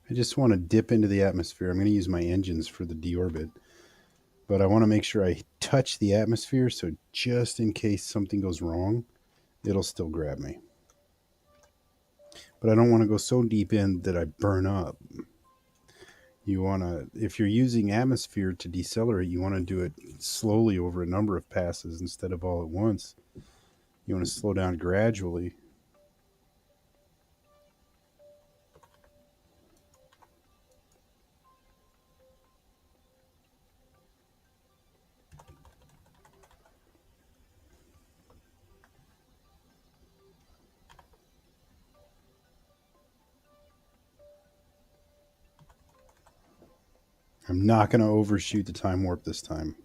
I just want to dip into the atmosphere. I'm going to use my engines for the deorbit, but I want to make sure I touch the atmosphere so just in case something goes wrong, it'll still grab me. But I don't want to go so deep in that I burn up. You want to, if you're using atmosphere to decelerate, you want to do it slowly over a number of passes instead of all at once. You want to slow down gradually. I'm not going to overshoot the time warp this time.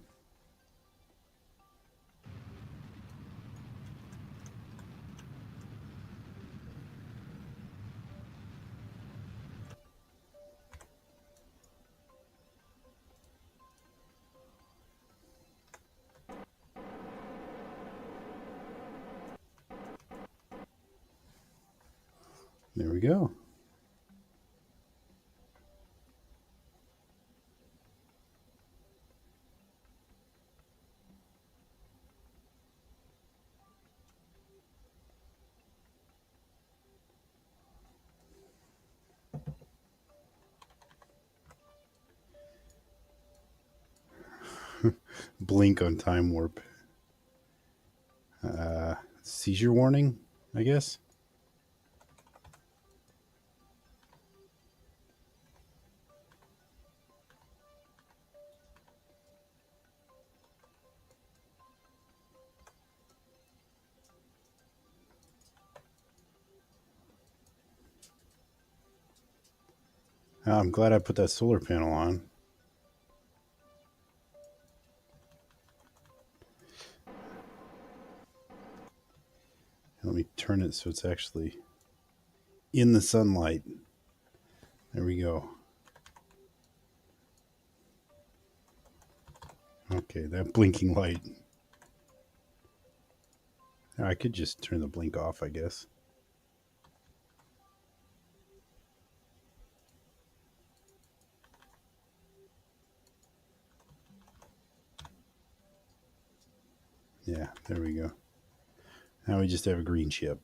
There we go. Blink on time warp. Seizure warning, I guess. I'm glad I put that solar panel on. Let me turn it so it's actually in the sunlight. There we go. Okay, that blinking light. I could just turn the blink off, I guess. Yeah, there we go. Now we just have a green ship.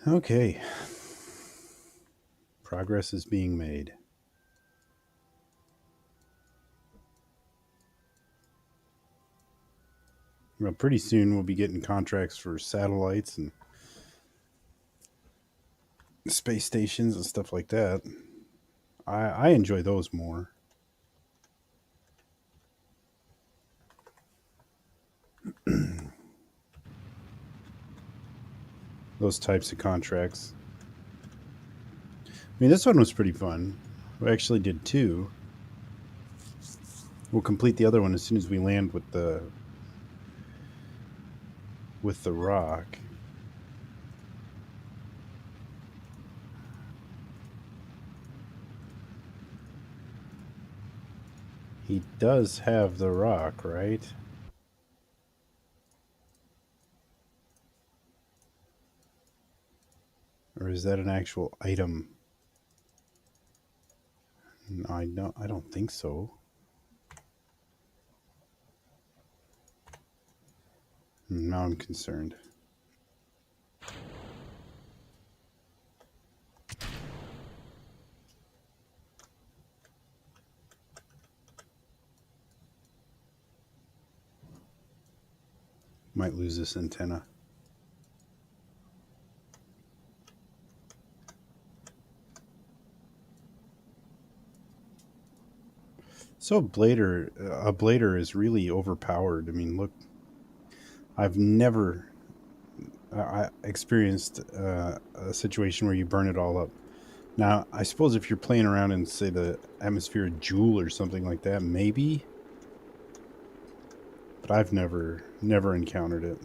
Okay. Progress is being made. Well, pretty soon we'll be getting contracts for satellites and space stations and stuff like that. I enjoy those more. Those types of contracts. I mean, this one was pretty fun. We actually did two. We'll complete the other one as soon as we land with the rock. He does have the rock, right? Or is that an actual item? No, I don't think so. Now I'm concerned. Might lose this antenna. So a blader is really overpowered. I mean, look, I've never I experienced a situation where you burn it all up. Now, I suppose if you're playing around in, say, the atmosphere of Joule or something like that, maybe. But I've never encountered it.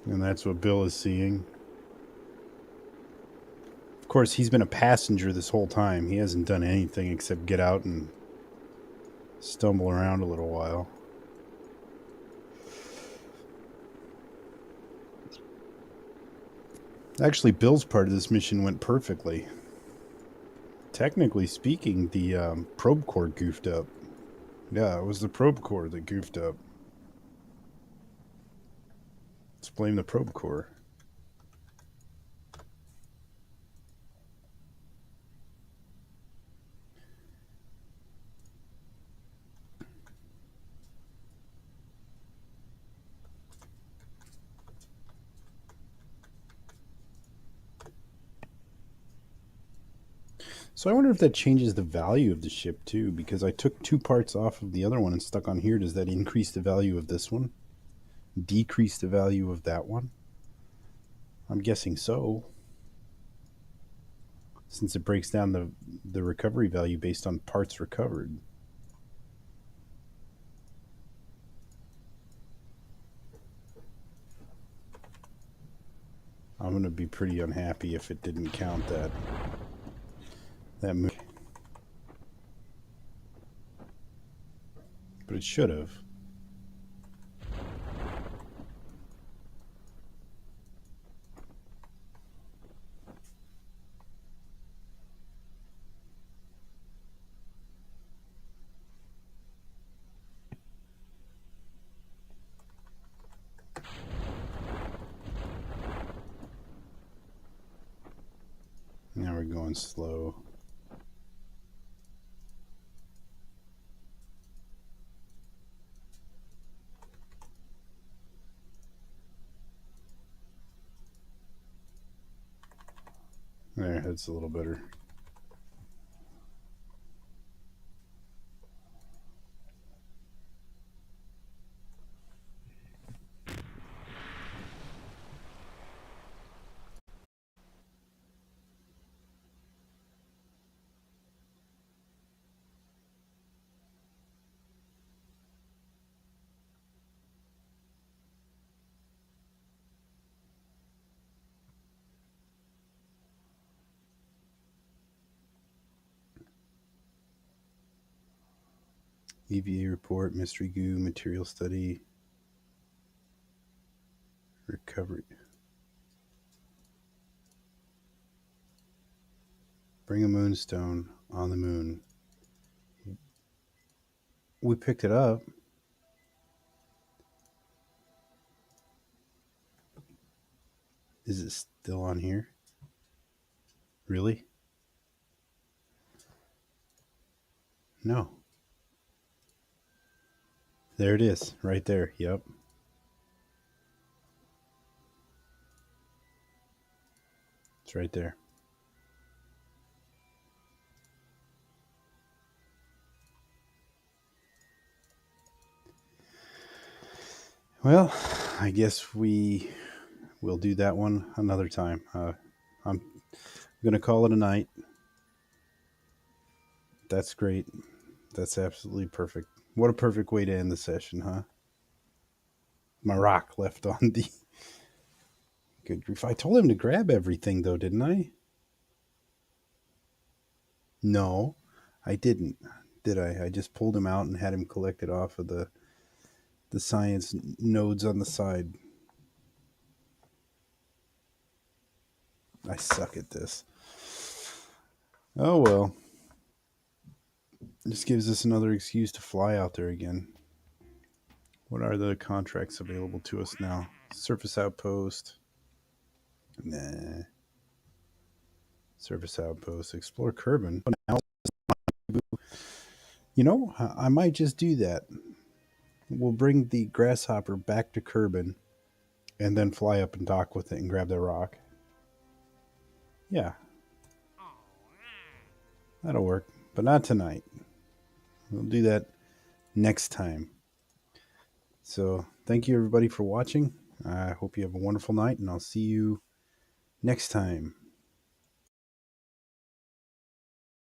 And that's what Bill is seeing. Of course, he's been a passenger this whole time. He hasn't done anything except get out and stumble around a little while. Actually, Bill's part of this mission went perfectly. Technically speaking, the probe core goofed up. Yeah, it was the probe core that goofed up. Let's blame the probe core. So I wonder if that changes the value of the ship too, because I took two parts off of the other one and stuck on here. Does that increase the value of this one? Decrease the value of that one? I'm guessing so, since it breaks down the recovery value based on parts recovered. I'm going to be pretty unhappy if it didn't count that move. But it should have. Now we're going slow. There, that's a little better. EVA report, mystery goo, material study, recovery. Bring a moonstone on the moon. We picked it up. Is it still on here? Really? No. There it is, right there. Yep. It's right there. Well, I guess we will do that one another time. I'm going to call it a night. That's great. That's absolutely perfect. What a perfect way to end the session, huh? My rock left on the. Good grief. I told him to grab everything, though, didn't I? No, I didn't. Did I? I just pulled him out and had him collect it off of the science nodes on the side. I suck at this. Oh well. This gives us another excuse to fly out there again. What are the contracts available to us now? Surface outpost. Nah. Surface outpost. Explore Kerbin. You know, I might just do that. We'll bring the grasshopper back to Kerbin and then fly up and dock with it and grab the rock. Yeah, that'll work. But not tonight. We'll do that next time. So thank you everybody for watching. I hope you have a wonderful night, and I'll see you next time.